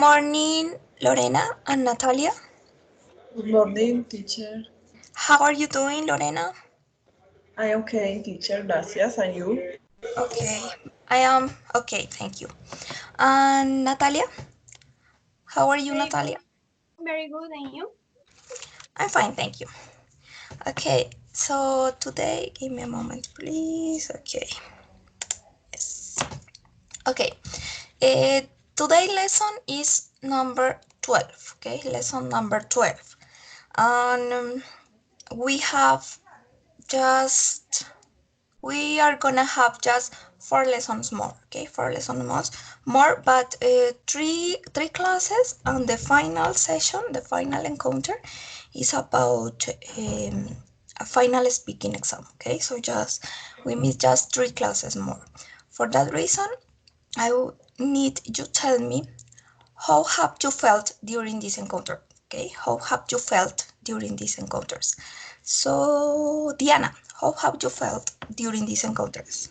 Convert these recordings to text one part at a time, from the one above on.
morning, Lorena and Natalia. Good morning, teacher. How are you doing, Lorena? I'm okay, teacher. Gracias. And you? Okay, I am okay, thank you. And Natalia, how are you, Very Natalia? good, very good, and you? I'm fine, thank you. Okay, so today, give me a moment, please. Okay, yes. Okay, today lesson is number 12. Okay, lesson number 12. And we have just we are gonna have just 4 lessons more. Okay, 4 lessons more, but three classes, and the final session, the final encounter, is about a final speaking exam. Okay, so just we miss just 3 classes more. For that reason, I need you to tell me how have you felt during this encounter. Okay, how have you felt during these encounters? So, Diana, how have you felt during these encounters?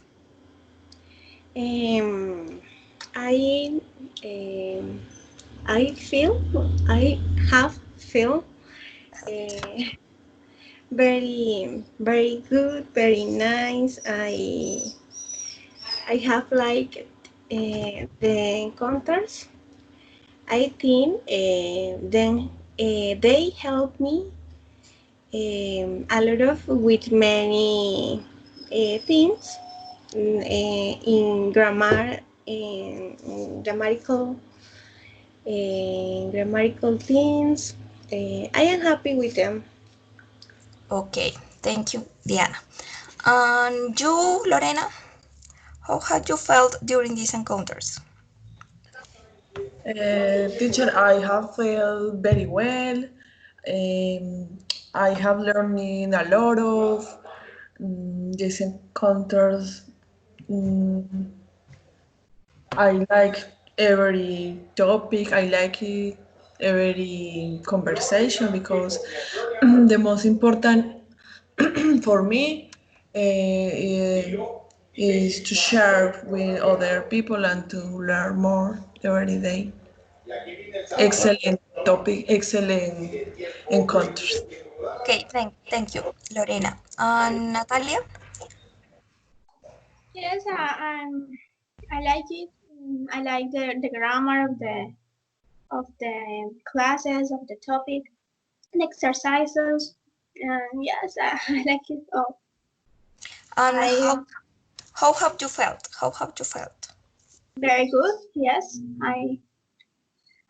Um, I um, I have feel uh, very good, very nice. I have like the encounters. I think then they help me a lot of with many things in grammar in grammatical things. I am happy with them. Okay, thank you, Diana. And you, Lorena, how have you felt during these encounters? Teacher, I have felt very well. Um, I have learning a lot of these encounters. Mm, I like every topic. I like it, every conversation because the most important for me is to share with other people and to learn more every day. Okay, Excellent topic, excellent encounters. okay, thank you, Lorena. And Natalia? Yes, I like it. I like the grammar of the classes of the topic and exercises. Yes, I like it all. And I how have you felt? How have you felt? very good. Yes,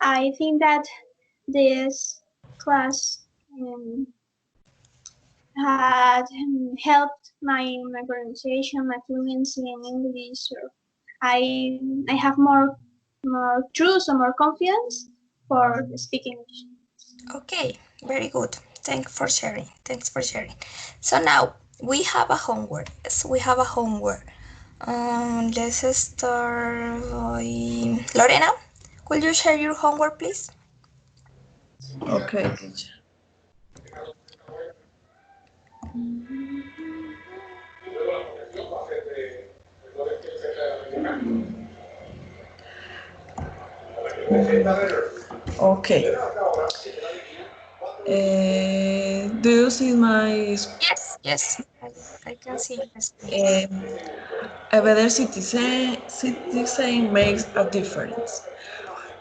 I think that this class had helped my pronunciation, my fluency in English. So I have more trust or more confidence for speaking English. Okay, very good. Thanks for sharing. Thanks for sharing. So now we have a homework. Yes, we have a homework. Let's start by Lorena. Could you share your homework, please? Okay, teacher. Okay. Do you see my Yes, yes. I can see your screen. um, a better citizen makes a difference.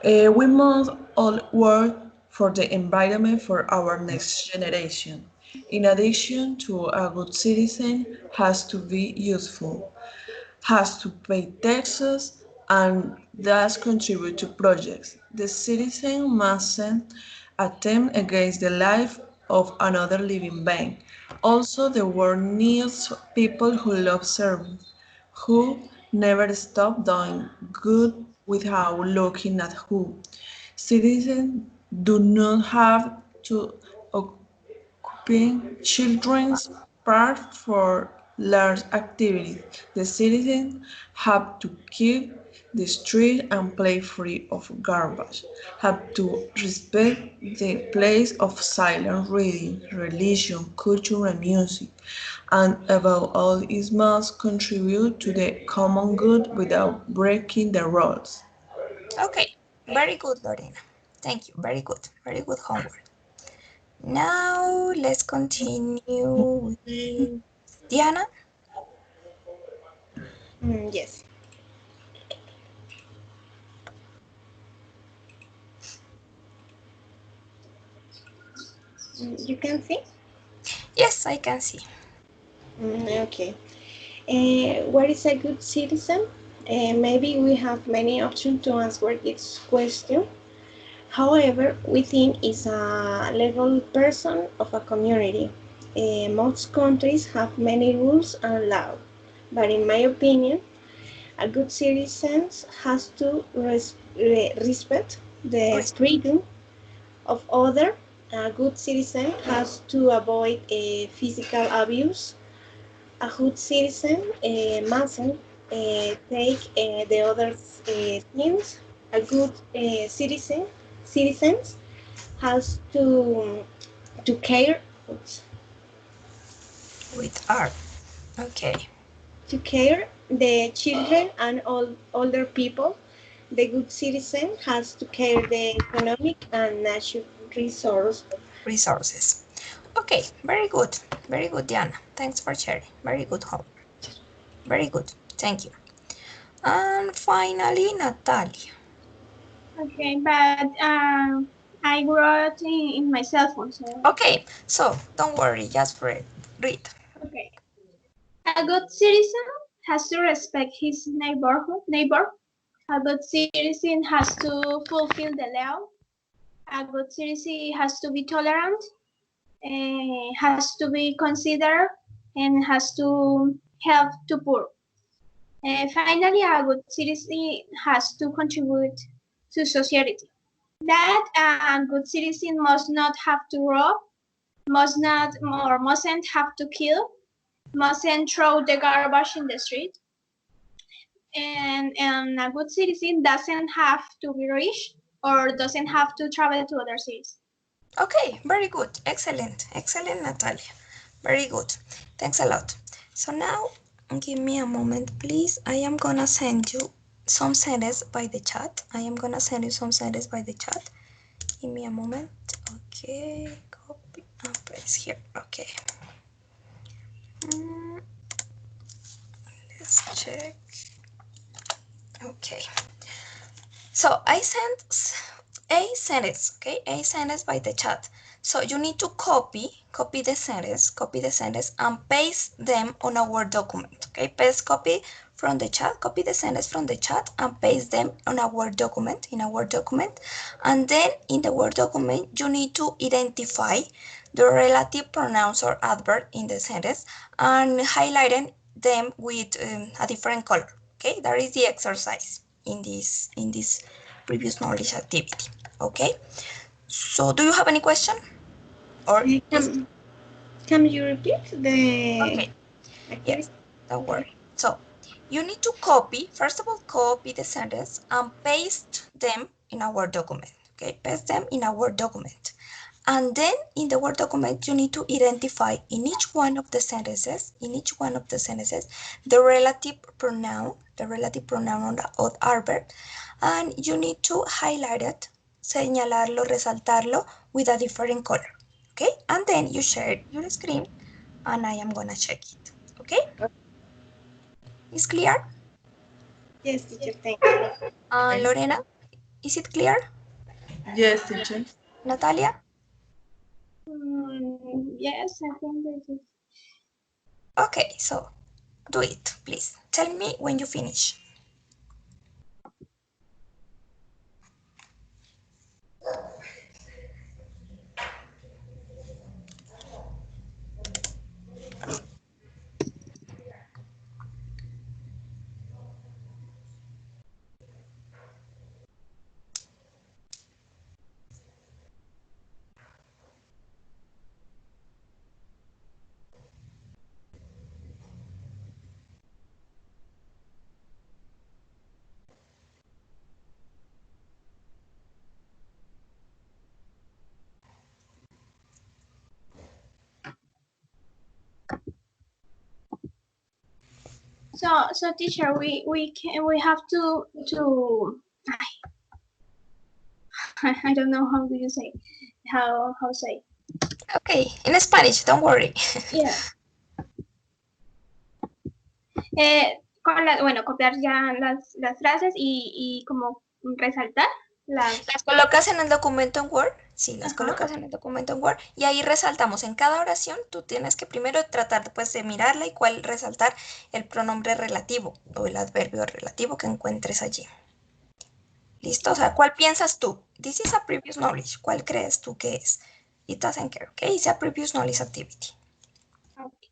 We must all work for the environment for our next generation. In addition to a good citizen has to be useful, has to pay taxes, and thus contribute to projects. The citizen mustn't attempt against the life of another living being. Also, the world needs people who love service, who never stop doing good without looking at who. Citizens do not have to occupy children's parks for large activities. The citizens have to keep the street and play free of garbage, have to respect the place of silent reading, religion, culture and music, and above all it must contribute to the common good without breaking the rules. Okay, Very good, Lorena. Thank you. Very good. Very good homework. Now let's continue with Diana. Yes. You can see? Yes, I can see. Okay. What is a good citizen? Maybe we have many options to answer this question. However, we think is a legal person of a community. Most countries have many rules and laws, but in my opinion, a good citizen has to respect the Rest. freedom of others. A good citizen has to avoid physical abuse. A good citizen mustn't take the other's things. A good citizens has to care With R. Okay. to care the children and all older people. The good citizen has to care the economic and natural resource. Resources. Okay. Very good. Very good, Diana. Thanks for sharing. Very good homework. Very good. Thank you. And finally, Natalia. Okay, but I wrote in my cell phone, so Okay. So don't worry. Just read. Read. okay. A good citizen has to respect his neighbor. A good citizen has to fulfill the law. A good citizen has to be tolerant, has to be considerate, and has to help to poor. Finally, a good citizen has to contribute to society. That a good citizen must not have to rob, must not or mustn't have to kill, mustn't throw the garbage in the street, and a good citizen doesn't have to be rich or doesn't have to travel to other cities. Okay. Very good. Excellent. Excellent, Natalia. Very good. Thanks a lot. So now, give me a moment, please. I am gonna send you some sentences by the chat. I am gonna send you some sentences by the chat. Give me a moment. Okay, copy and paste here. Okay. Let's check. Okay. So I sent a sentence, okay? A sentence by the chat. So you need to copy the sentence, and paste them on a Word document, okay? Copy from the chat, copy the sentence from the chat and paste them on a Word document, in a Word document. And then in the Word document, you need to identify the relative pronouns or adverb in the sentence and highlighting them with a different color, okay? That is the exercise in this previous knowledge activity. Okay, so do you have any question or is Can you repeat the okay? activity? Yes, don't worry. So you need to copy, first of all, copy the sentence and paste them in a Word document. Okay, paste them in a Word document. And then in the Word document, you need to identify in each one of the sentences, the relative pronoun on the odd adverb, and you need to highlight it, señalarlo, resaltarlo with a different color. Okay, and then you share your screen, and I am gonna check it. Okay, is clear? Yes, teacher, thank you. Okay. Lorena, is it clear? Yes, teacher. Natalia? Yes, I think that is. Okay, so do it, please. Tell me when you finish. So teacher, we have to I don't know how do you say, how say. Okay, in Spanish, don't worry. Yeah. Bueno, copiar ya las frases y como resaltar las... Las colocas en el documento en Word, sí, las Ajá. colocas en el documento en Word y ahí resaltamos en cada oración, tú tienes que primero tratar pues de mirarla y cuál resaltar el pronombre relativo o el adverbio relativo que encuentres allí. ¿Listo? O sea, ¿cuál piensas tú? This is a previous knowledge. ¿Cuál crees tú que es? It doesn't care, ¿ok? It's a previous knowledge activity. Okay.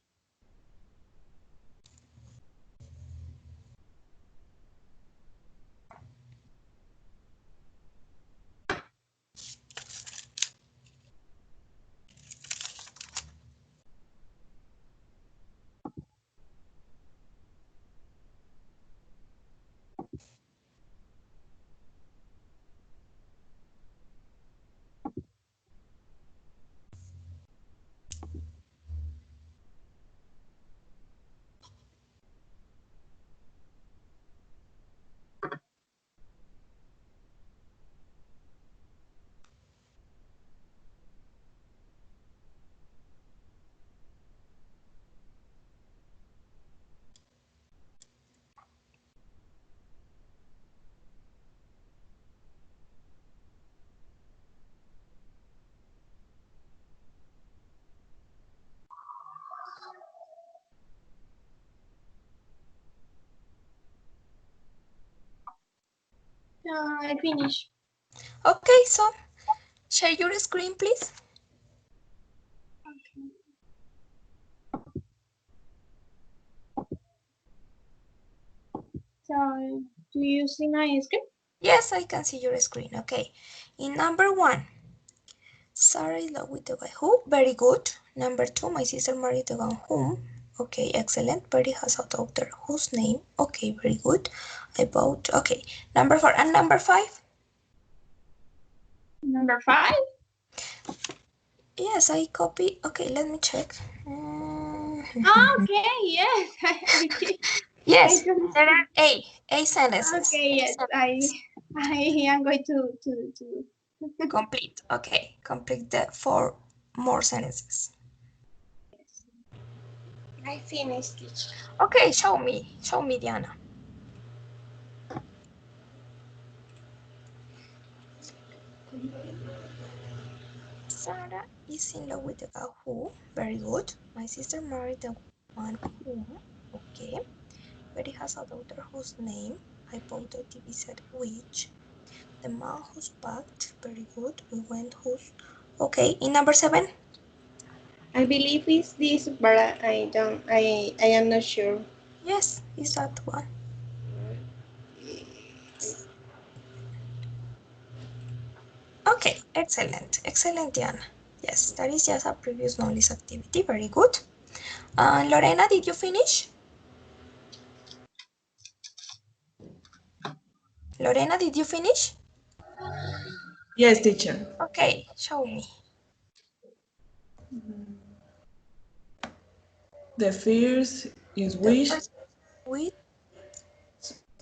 I finish. Okay, so share your screen, please. Okay. So, do you see my script? Yes, I can see your screen. Okay. In number 1, Sarah is love with the guy who. Very good. Number 2, my sister married the guy whom. Okay, excellent. Betty has a daughter whose name. Okay, very good. I bought. Okay. Number 4 and number 5. Number 5? Yes, I copy. Okay, let me check. Okay, yes. I did. Yes, don't there see. are A sentences. Okay, A yes. sentences. I am going to Complete. Okay, complete the 4 more sentences. I finished, teacher. Okay, show me. Show me, Diana. Sarah is in love with the guy who. Very good. My sister married the one whom. Okay. Betty has a daughter whose name. I bought the TV set which. The man who's packed. Very good. We went whose. Okay, in number 7. I believe it's this, but I am not sure. Yes, is that one. Okay, excellent. Excellent, Diana. Yes, that is just a previous knowledge activity. Very good. Lorena, did you finish? Lorena, did you finish? Yes, teacher. Okay, show me. The first is The wish. first with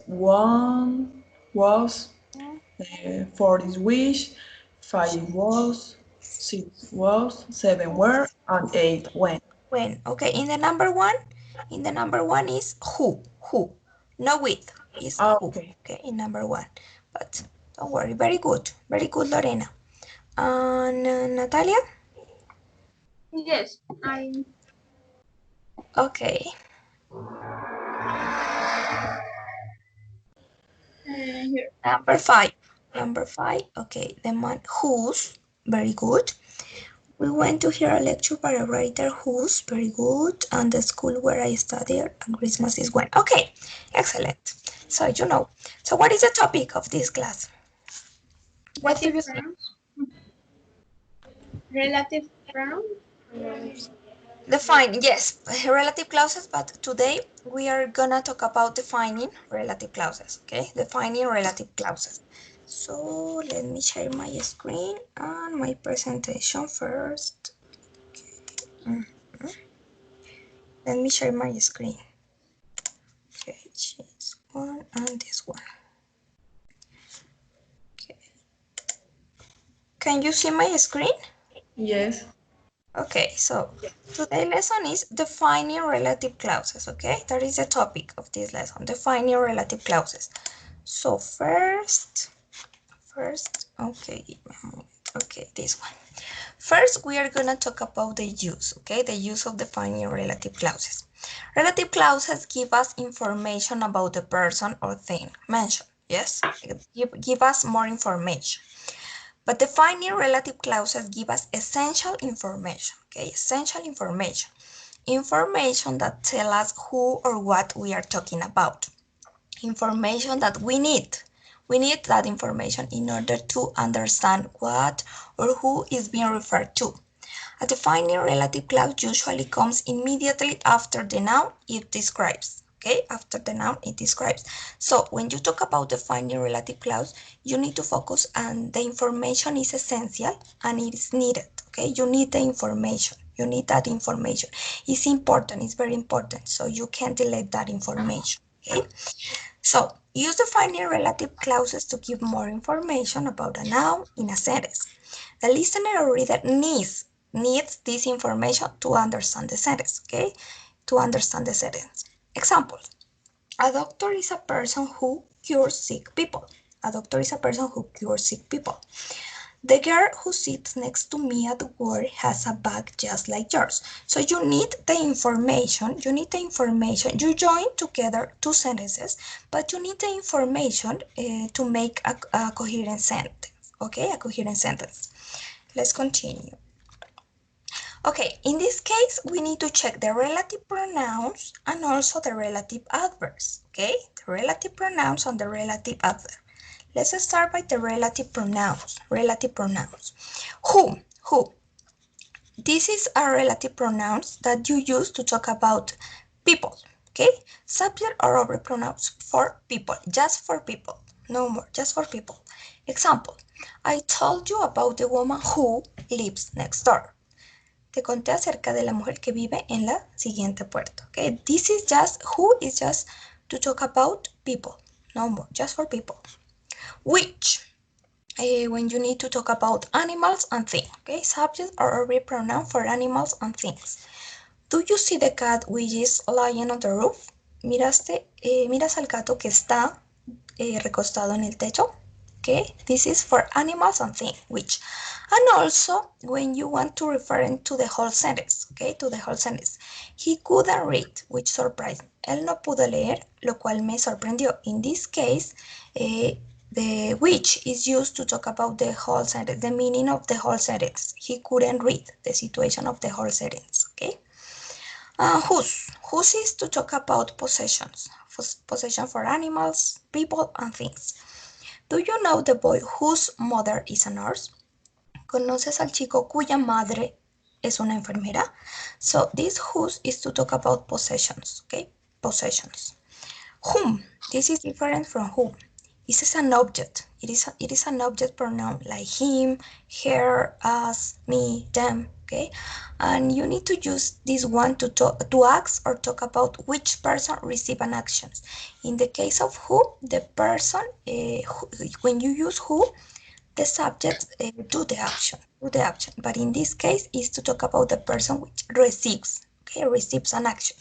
1 was, 4 is wish, 5 is was, 6 was, 7 were, and 8 went. when. Okay, in the number one is who. No with, is who. Okay. Okay, in number 1. But don't worry, very good, Lorena. And Natalia? Yes, I... Okay, here. number 5. Number 5, okay, the man whose, very good. We went to hear a lecture by a writer who's very good, and the school where I studied and Christmas is when. Okay, excellent. So you know. So what is the topic of this class? What do Relative you think? pronouns. Relative pronouns. Define, yes, relative clauses, but today we are gonna talk about defining relative clauses, okay? Defining relative clauses. So let me share my screen and my presentation first. Mhm. Let me share my screen. Okay, this one and this one. Okay. Can you see my screen? Yes. Okay, so today's lesson is defining relative clauses, okay? That is the topic of this lesson, defining relative clauses. So first, okay, give me a moment. Okay, this one. First, we are gonna talk about the use, okay? The use of defining relative clauses. Relative clauses give us information about the person or thing mentioned, yes? Give us more information. But defining relative clauses give us essential information, okay? Essential information. Information that tell us who or what we are talking about. Information that we need. We need that information in order to understand what or who is being referred to. A defining relative clause usually comes immediately after the noun it describes. Okay, after the noun it describes. So when you talk about defining relative clause, you need to focus on the information is essential and it is needed. Okay, you need the information. You need that information. It's important. It's very important. So you can't delete that information. Okay. So use defining relative clauses to give more information about a noun in a sentence. The listener or reader needs this information to understand the sentence, okay? To understand the sentence. Example, a doctor is a person who cures sick people. A doctor is a person who cures sick people. The girl who sits next to me at work has a bag just like yours. So you need the information, you join together two sentences, but you need the information to make a coherent sentence, okay? A coherent sentence. Let's continue. Okay, in this case, we need to check the relative pronouns and also the relative adverbs, okay? The relative pronouns and the relative adverb. Let's start by the relative pronouns. Relative pronouns. Who. This is a relative pronouns that you use to talk about people, okay? Subject or object pronouns for people, just for people, no more, just for people. Example, I told you about the woman who lives next door. Te conté acerca de la mujer que vive en la siguiente puerta, okay? This is just, who is just to talk about people, no more, just for people. Which, when you need to talk about animals and things, okay? Subject or object pronoun for animals and things. Do you see the cat which is lying on the roof? Miras al gato que está recostado en el techo? Okay, this is for animals and things, which. And also, when you want to refer to the whole sentence, okay, to the whole sentence. He couldn't read, which surprised me. Él no pudo leer, lo cual me sorprendió. In this case, the which is used to talk about the whole sentence, the meaning of the whole sentence. He couldn't read, the situation of the whole sentence, okay? Whose is to talk about possessions. Possession for animals, people, and things. Do you know the boy whose mother is a nurse? ¿Conoces al chico cuya madre es una enfermera? So this whose is to talk about possessions, okay? Possessions. Whom, this is different from who. This is an object. It is an object pronoun like him, her, us, me, them, okay? And you need to use this one to ask or talk about which person receive an action. In the case of who, the person, when you use who, the subject do the action. But in this case, is to talk about the person which receives, okay, receives an action.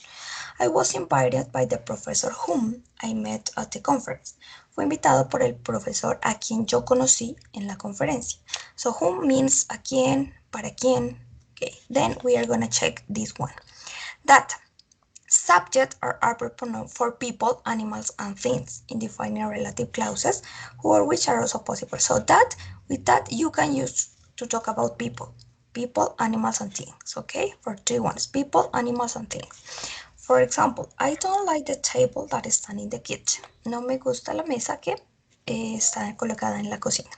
I was invited by the professor whom I met at the conference. Fue invitado por el profesor a quien yo conocí en la conferencia. So whom means a quién, para quién. Okay, then we are gonna check this one. That subject or adverb pronoun for people, animals, and things in defining relative clauses, who or which are also possible. So that, with that, you can use to talk about people, animals, and things, okay? For 3 ones, people, animals, and things. For example, I don't like the table that is in the kitchen. No me gusta la mesa que está colocada en la cocina.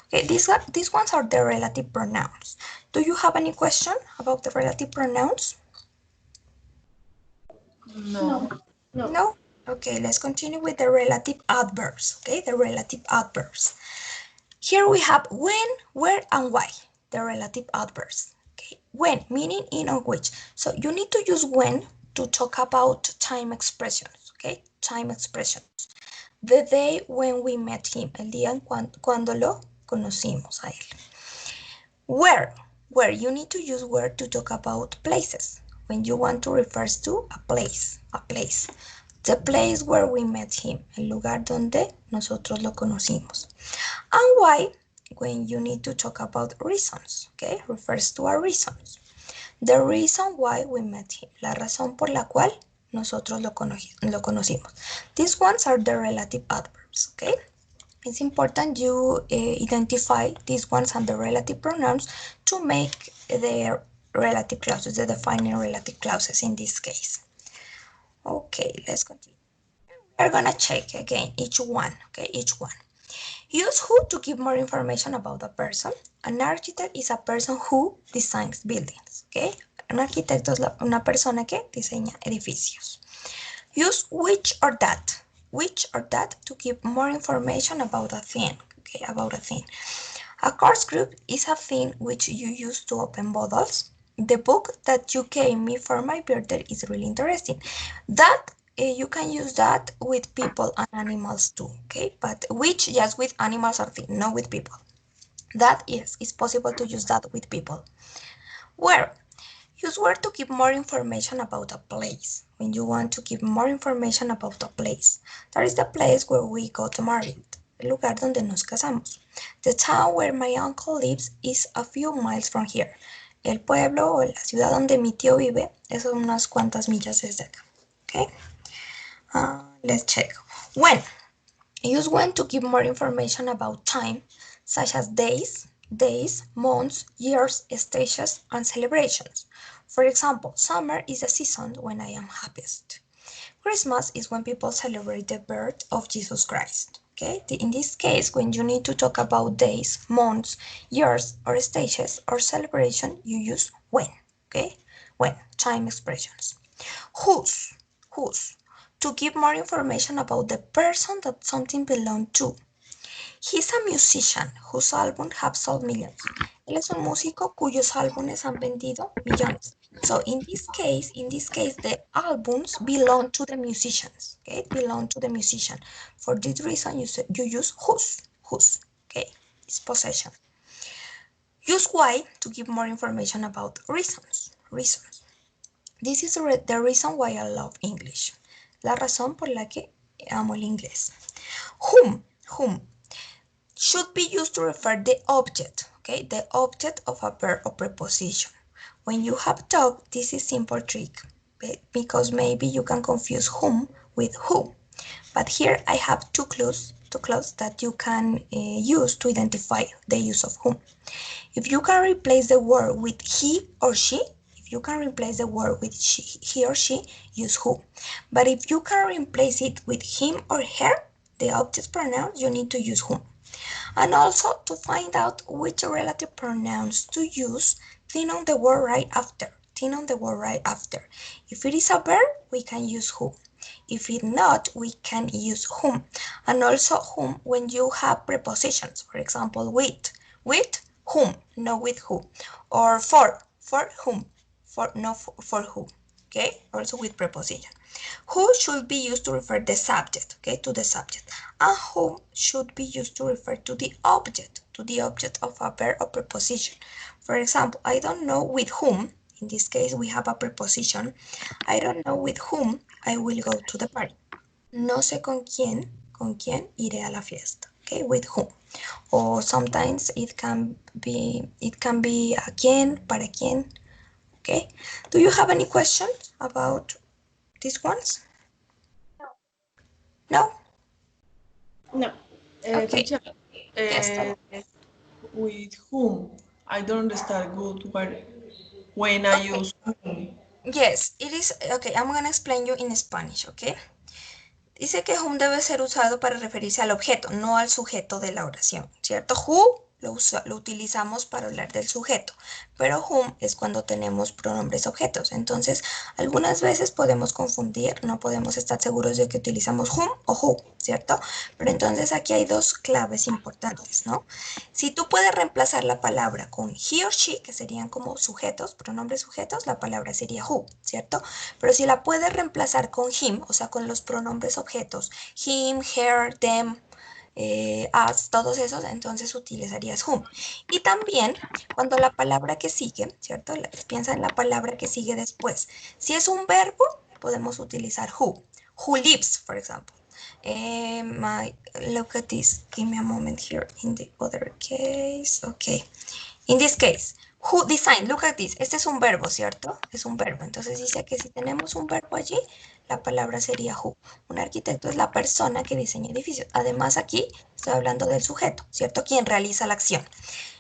Okay, these ones are the relative pronouns. Do you have any question about the relative pronouns? No. No. No? Okay, let's continue with the relative adverbs. Okay, the relative adverbs. Here we have when, where, and why. The relative adverbs. Okay, when, meaning in or which. So you need to use when to talk about time expressions. Okay, time expressions. The day when we met him. El día cuando lo conocimos a él. Where? Where? You need to use where to talk about places. When you want to refer to a place, a place. The place where we met him, el lugar donde nosotros lo conocimos. And why? When you need to talk about reasons, okay? Refers to our reasons. The reason why we met him, la razón por la cual nosotros lo conocimos. These ones are the relative adverbs, okay? It's important you identify these ones and the relative pronouns to make the relative clauses, the defining relative clauses in this case. Okay, let's continue. We're gonna check again each one, okay, each one. Use who to give more information about a person. An architect is a person who designs buildings, okay? Un arquitecto es una persona que diseña edificios. Use which or that to give more information about a thing, okay, about a thing. A course group is a thing which you use to open bottles. The book that you gave me for my birthday is really interesting. That you can use that with people and animals too, okay? But which just with animals or things, not with people. That is, it's possible to use that with people. Where? Use where to give more information about a place. When you want to give more information about a place. That is the place where we got married. El lugar donde nos casamos. The town where my uncle lives is a few miles from here. El pueblo o la ciudad donde mi tío vive es unas cuantas millas desde acá. Okay? Let's check. When? Use when to give more information about time, such as days, months, years, stages, and celebrations. For example, summer is the season when I am happiest. Christmas is when people celebrate the birth of Jesus Christ. Okay, in this case, when you need to talk about days, months, years, or stages, or celebration, you use when. Okay, when, time expressions. Whose, to give more information about the person that something belonged to. He's a musician whose albums have sold millions. Él es un músico cuyos álbumes han vendido millones. So in this case, the albums belong to the musicians. Okay, belong to the musician. For this reason, you use whose. Okay, it's possession. Use why to give more information about reasons. This is the reason why I love English. La razón por la que amo el inglés. Whom should be used to refer the object, okay? The object of a verb or preposition. When you have talked, this is simple trick, because maybe you can confuse whom with who. But here I have two clues that you can use to identify the use of whom. If you can replace the word with he or she, he or she, use who. But if you can replace it with him or her, the object pronouns, you need to use whom. And also to find out which relative pronouns to use, think on the word right after. If it is a verb, we can use who. If it's not, we can use whom. And also whom when you have prepositions. For example, with whom, not with who. Or for whom, for who. Okay, also with preposition. Who should be used to refer the subject, okay, to the subject. And whom should be used to refer to the object of a verb or preposition. For example, I don't know with whom, in this case we have a preposition, I don't know with whom I will go to the party. No sé con quién iré a la fiesta, okay, with whom. Or sometimes it can be a quién, para quién, okay. Do you have any questions about these ones? No? No. Okay. Teacher, Yes. with whom? I don't understand good when I use whom. Yes, it is. Okay, I'm going to explain you in Spanish, okay? Dice que whom debe ser usado para referirse al objeto, no al sujeto de la oración, ¿cierto? Who lo utilizamos para hablar del sujeto, pero whom es cuando tenemos pronombres objetos. Entonces, algunas veces podemos confundir, no podemos estar seguros de que utilizamos whom o who, ¿cierto? Pero entonces aquí hay dos claves importantes, ¿no? Si tú puedes reemplazar la palabra con he or she, que serían como sujetos, pronombres sujetos, la palabra sería who, ¿cierto? Pero si la puedes reemplazar con him, o sea, con los pronombres objetos, him, her, them, as, todos esos, entonces utilizarías whom. Y también cuando la palabra que sigue, ¿cierto? Piensa en la palabra que sigue después. Si es un verbo, podemos utilizar who. Who lives, for example. Look at this. Give me a moment here in the other case. Okay. In this case, who designed, look at this. Este es un verbo, ¿cierto? Es un verbo. Entonces dice que si tenemos un verbo allí, la palabra sería who. Un arquitecto es la persona que diseña edificios. Además, aquí estoy hablando del sujeto, ¿cierto? Quien realiza la acción.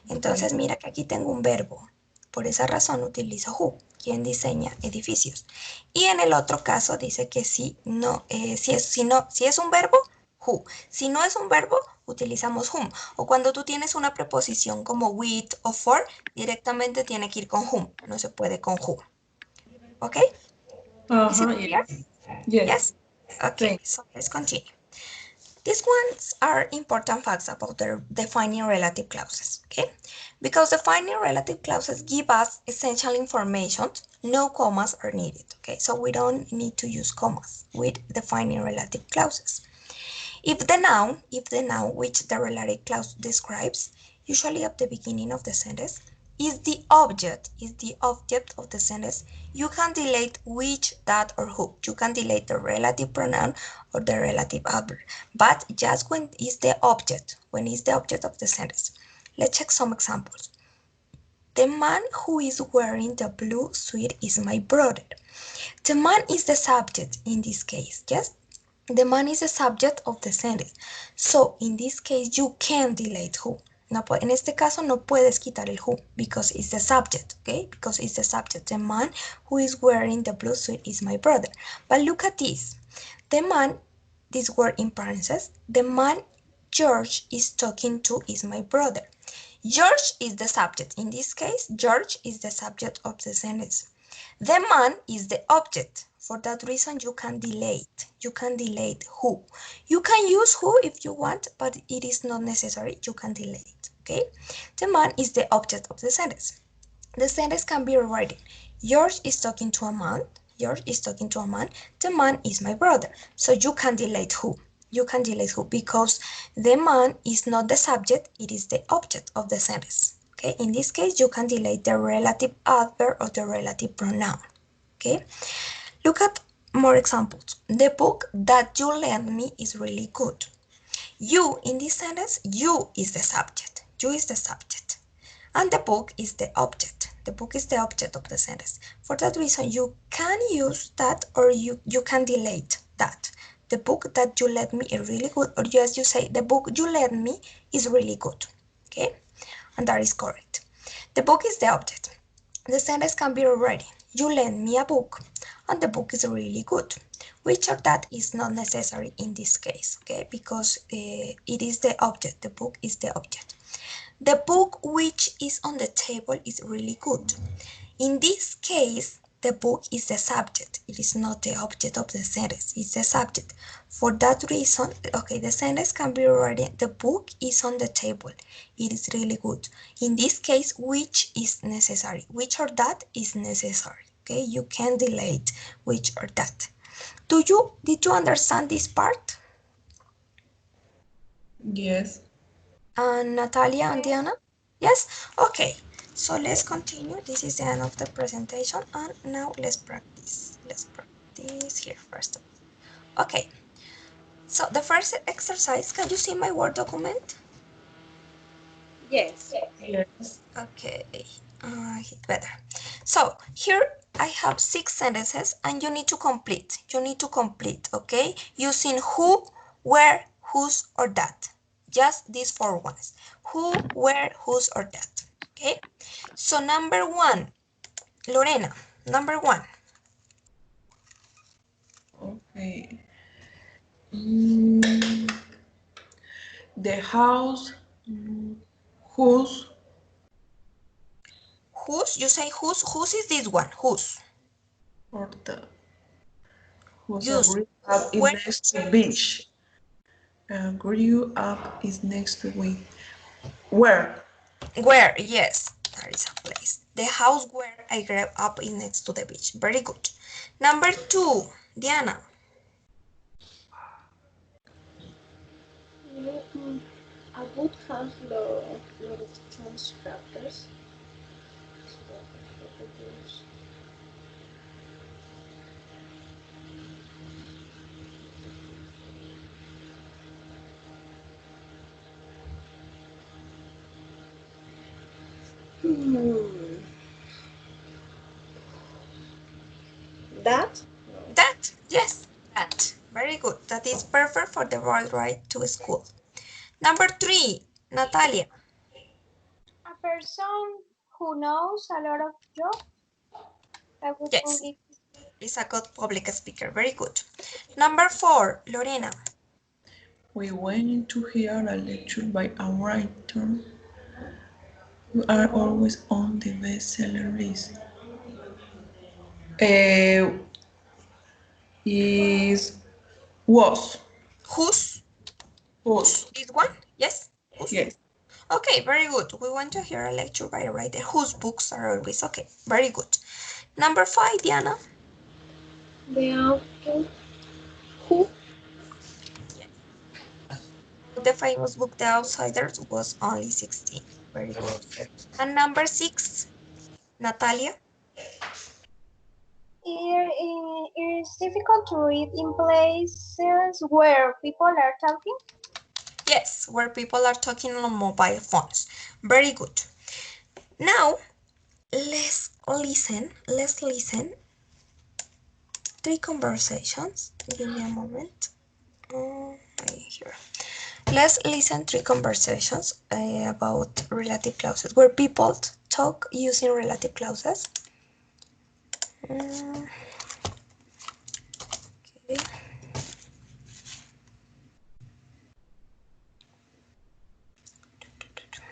Entonces, mira que aquí tengo un verbo. Por esa razón utilizo who, quien diseña edificios. Y en el otro caso dice que si es un verbo, who. Si no es un verbo, utilizamos whom. O cuando tú tienes una preposición como with o for, directamente tiene que ir con whom. No se puede con who. ¿Ok? Is it clear? Yes. Yes? Okay, Thanks. so let's continue. These ones are important facts about the defining relative clauses, okay? Because defining relative clauses give us essential information, no commas are needed, okay? So we don't need to use commas with defining relative clauses. If the noun which the relative clause describes, usually at the beginning of the sentence, is the object of the sentence, you can delete which, that, or who. You can delete the relative pronoun or the relative adverb, but just when is the object of the sentence. Let's check some examples. The man who is wearing the blue suit is my brother. The man is the subject in this case, yes? The man is the subject of the sentence. So, in this case, you can delete who. No, en este caso no puedes quitar el who because it's the subject, okay? Because it's the subject. The man who is wearing the blue suit is my brother. But look at this. The man, this word in parentheses, the man George is talking to is my brother. George is the subject. In this case, George is the subject of the sentence. The man is the object. For that reason, you can delete. You can delete who. You can use who if you want, but it is not necessary. You can delete, okay? The man is the object of the sentence. The sentence can be rewritten. George is talking to a man. George is talking to a man. The man is my brother. So you can delete who. You can delete who because the man is not the subject. It is the object of the sentence. Okay, in this case, you can delete the relative adverb or the relative pronoun. Okay, look at more examples. The book that you lent me is really good. You, in this sentence, you is the subject. You is the subject. And the book is the object. The book is the object of the sentence. For that reason, you can use that or you can delete that. The book that you lent me is really good. Or just you say, the book you lent me is really good. Okay? And that is correct. The book is the object. The sentence can be rewritten. You lend me a book, and the book is really good. Which of that is not necessary in this case, okay? Because it is the object. The book is the object. The book which is on the table is really good. In this case, the book is the subject. It is not the object of the sentence. It's the subject. For that reason, okay, the sentence can be rewritten. The book is on the table. It is really good. In this case, which is necessary. Which or that is necessary. Okay, you can delete which or that. Did you understand this part? Yes. And Natalia and Diana? Yes? Okay. So let's continue. This is the end of the presentation. And now let's practice. Let's practice here first. Okay. So the first exercise, can you see my Word document? Yes. Yes. Okay. Better. So here I have 6 sentences and you need to complete. You need to complete, okay? Using who, where, whose, or that. Just these 4 ones. Who, where, whose, or that. Okay? So number 1, Lorena, number 1. Okay. Mm, the house whose Whose, you say whose is this one? Whose? or the whose Use grew up is where, next to beach. Grew up is next to we. Where? yes, that is a place. The house where I grew up is next to the beach. Very good. Number 2, Diana. I would have lot of transcriptors. Hmm. That? That, yes, that. Very good. That is perfect for the road ride to school. Number 3, Natalia. A person who knows a lot of jokes. A good Yes, public. is a good public speaker. Very good. Number 4, Lorena. We went to hear a lecture by a writer who are always on the bestseller list. Is was Whose? was This one? Yes? Whose? yes. Okay, very good. We want to hear a lecture by a writer whose books are always okay. Very good. Number 5, Diana. The author who? Yes. The famous book The Outsiders was only 16. Very good. And number 6, Natalia. It is difficult to read in places where people are talking. Yes, where people are talking on mobile phones. Very good. Now, let's listen 3 conversations. Give me a moment. Here. Let's listen 3 conversations about relative clauses, where people talk using relative clauses. Okay.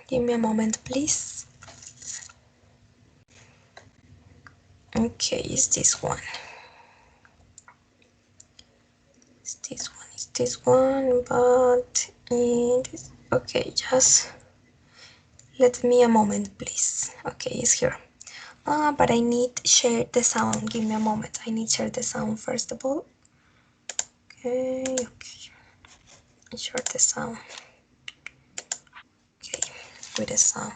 Give me a moment, please. Okay, it's this one. It's this one, but it is okay. Just let me a moment, please. Okay, it's here. But I need to share the sound. Give me a moment. I need to share the sound first of all. Okay. Share the sound. Okay, with the sound.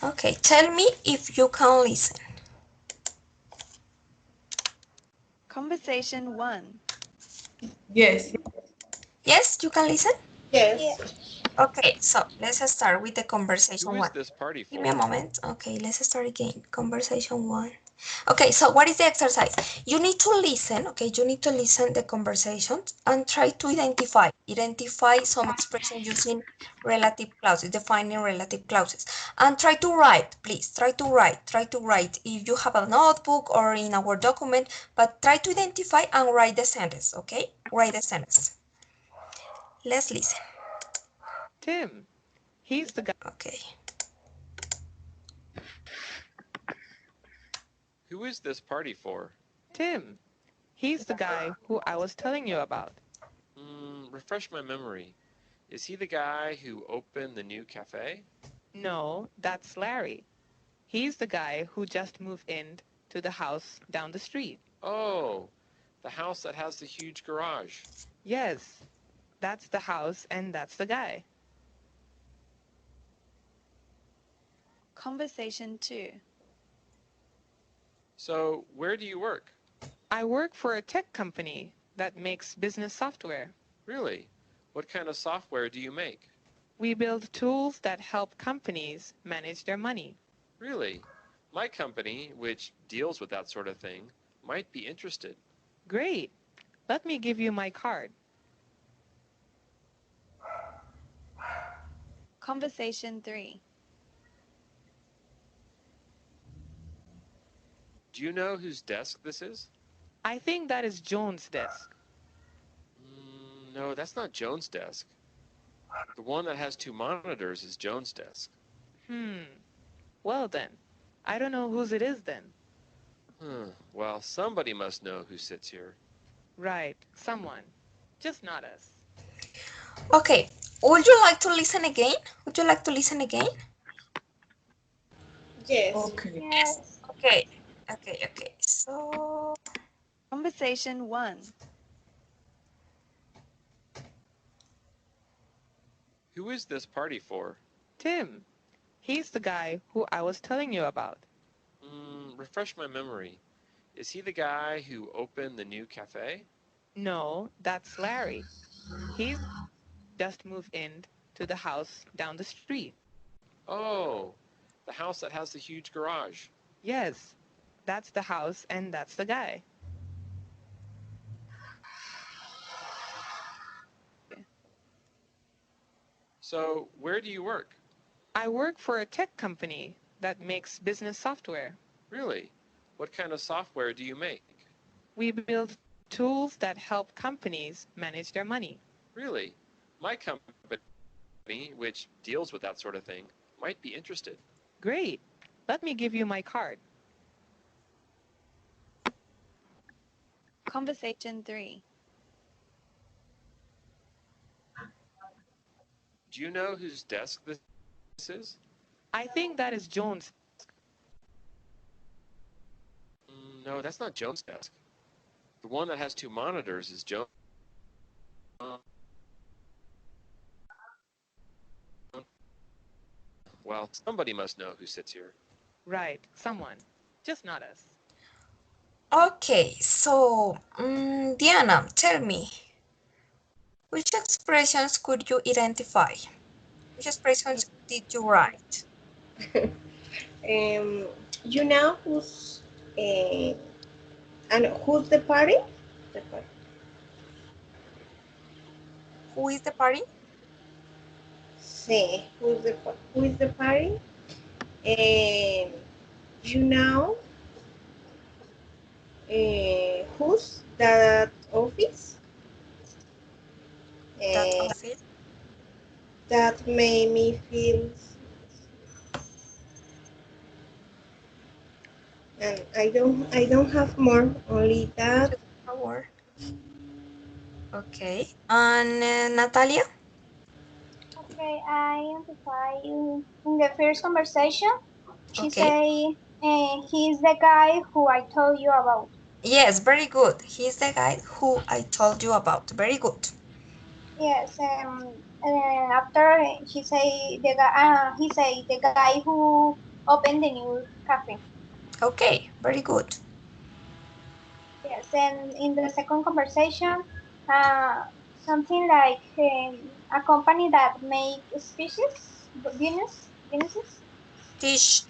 Okay, tell me if you can listen. Conversation 1. Yes. Yes, you can listen? Yeah. Yes. Okay, so let's start with the Who conversation is 1. this party Give me a for? moment. Okay, let's start again. Conversation 1. Okay, so what is the exercise? You need to listen, okay? You need to listen the conversations and try to identify some expression using relative clauses, defining relative clauses. And try to write, please. Try to write if you have a notebook or in our document, but try to identify and write the sentence, okay? Write the sentence. Let's listen. Tim. He's the guy. Okay. Who is this party for? Tim. He's the guy who I was telling you about. Refresh my memory. Is he the guy who opened the new cafe? No, that's Larry. He's the guy who just moved in to the house down the street. Oh, the house that has the huge garage. Yes, that's the house and that's the guy. Conversation 2. So, where do you work? I work for a tech company that makes business software. Really? What kind of software do you make? We build tools that help companies manage their money. Really? My company, which deals with that sort of thing, might be interested. Great. Let me give you my card. Conversation 3. Do you know whose desk this is? I think that is Joan's desk. No, that's not Joan's desk. The one that has 2 monitors is Joan's desk. Well then, I don't know whose it is then. Well, somebody must know who sits here. Right, someone. Just not us. Okay. Would you like to listen again? Would you like to listen again? Yes. Okay. Yes. Okay. Okay. So, Conversation 1. Who is this party for? Tim. He's the guy who I was telling you about. Refresh my memory. Is he the guy who opened the new cafe? No, that's Larry. He's just moved in to the house down the street. Oh, the house that has the huge garage. Yes, that's the house and that's the guy. So, where do you work? I work for a tech company that makes business software. Really? What kind of software do you make? We build tools that help companies manage their money. Really? My company, which deals with that sort of thing, might be interested. Great. Let me give you my card. Conversation 3. Do you know whose desk this is? I think that is Jones. No, that's not Joan's desk. The one that has two monitors is Joan. Well, somebody must know who sits here. Right, someone. Just not us. Okay, so Diana, tell me, which expressions could you identify? Which expressions did you write? You know who's and who's the party? The party. Who is the party? Sí, who is the party? And you know who's that office? That Uh, office. that made me feel, and I don't have more, only that. Just a word. Okay, and Natalia? Okay, I identify in the first conversation. She Okay. say, he's the guy who I told you about. Yes, very good. He's the guy who I told you about. Very good. Yes, after he say the guy, he say the guy who opened the new cafe. Okay, very good. Yes, and in the second conversation, uh, something like a company that make species, businesses, Teach,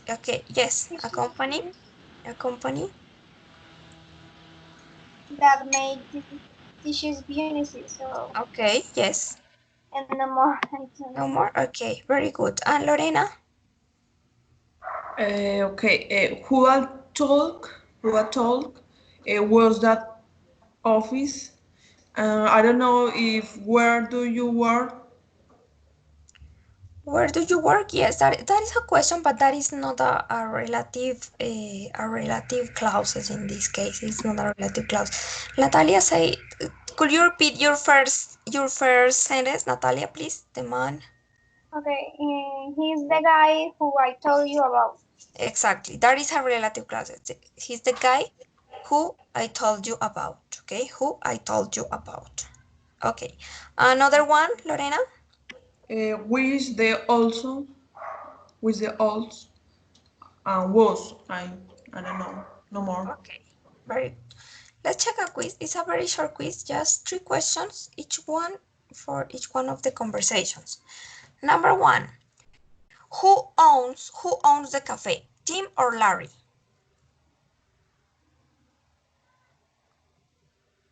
okay, yes, species a company. that make dishes businesses. So Okay, yes. and no more. I don't No know. more? Okay, very good. And Lorena? Okay, who I told was that office. I don't know if where do you work? Where do you work? Yes, that is a question, but that is not a relative clauses in this case. It's not a relative clause. Natalia, say, could you repeat your first sentence, Natalia, please? The man. Okay, he's the guy who I told you about. Exactly. That is a relative clause. He's the guy who I told you about. Okay, who I told you about. Okay. Another one, Lorena. With the also, with the also, and was. I don't know, no more. Okay. Very good. Let's check a quiz. It's a very short quiz, just 3 questions, each one for each one of the conversations. Number 1, who owns the cafe? Tim or Larry?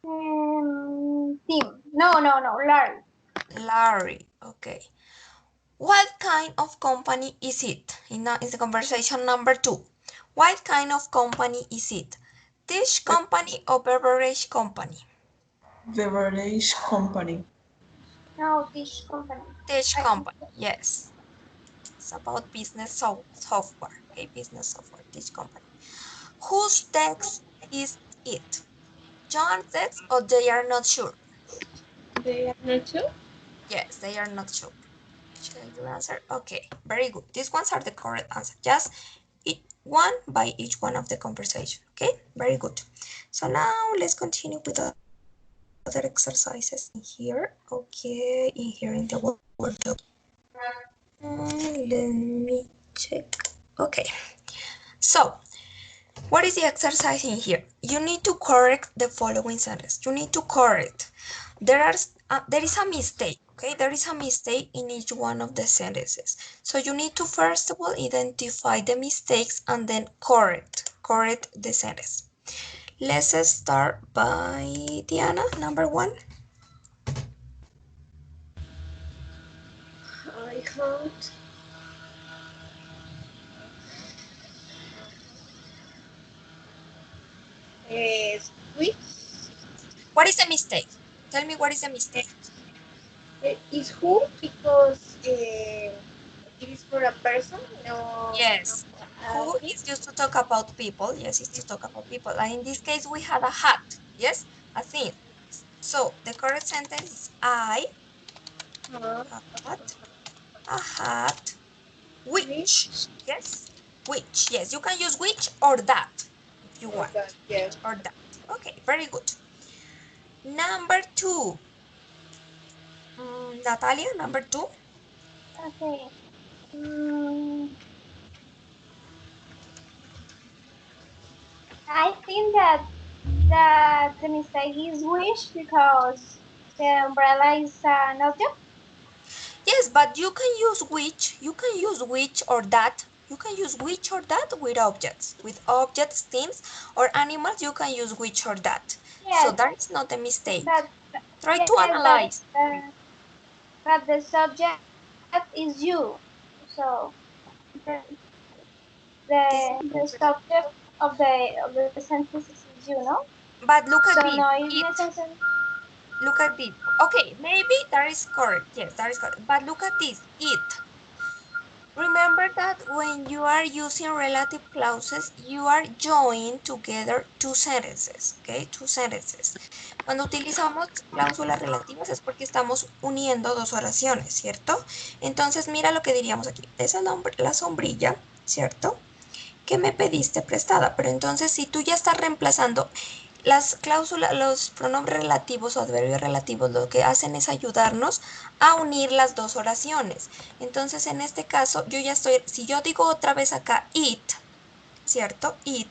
Tim. No, Larry. Larry. Okay. What kind of company is it? In the conversation number 2. What kind of company is it? Dish company or beverage company? Beverage company. No, dish company. Dish I think company. Yes. It's about business software. Okay, business software. Dish company. Whose text is it? John's text or they are not sure? They are not two. Yes, they are not sure. Shall you answer? Okay, very good. These ones are the correct answer. Just one by each one of the conversation. Okay, very good. So now let's continue with other other exercises in here. Okay, in here in the Word document. Let me check. Okay, so what is the exercise in here? You need to correct the following sentence. You need to correct. There is a mistake. Okay, there is a mistake in each one of the sentences. So you need to first of all identify the mistakes and then correct the sentence. Let's start by Diana, number 1. I can't. Which What is the mistake? Tell me what is the mistake. is who because it is for a person, no Yes. a Who thing. is used to talk about people? Yes, it's to talk about people. And in this case, we had a hat. Yes, a thing. So the correct sentence is I Uh, had a hat. Which? which Yes. Which? Yes, you can use which or that if you or want. that? Yeah. Which or that. Okay, very good. Number 2. Natalia, number 2. Okay. Mm, I think that the mistake is wish because the umbrella is an object. Yes, but you can use which. You can use which or that. You can use which or that with objects. With objects, things, or animals, you can use which or that. So Yes, that is not a mistake. but Try to yes, analyze. but the subject is you. So the This, the subject of the sentences is you, no? but look So at no, this. it's It. necessary. Look at this. Okay, maybe that is correct. Yes, that is correct. But look at this. It. Remember that when you are using relative clauses, you are joining together two sentences, ¿ok? Two sentences. Cuando utilizamos cláusulas relativas es porque estamos uniendo dos oraciones, ¿cierto? Entonces, mira lo que diríamos aquí. Esa es la sombrilla, ¿cierto? Que me pediste prestada. Pero entonces, si tú ya estás reemplazando las cláusulas, los pronombres relativos o adverbios relativos, lo que hacen es ayudarnos a unir las dos oraciones. Entonces, en este caso, yo ya estoy, si yo digo otra vez acá it, ¿cierto? It.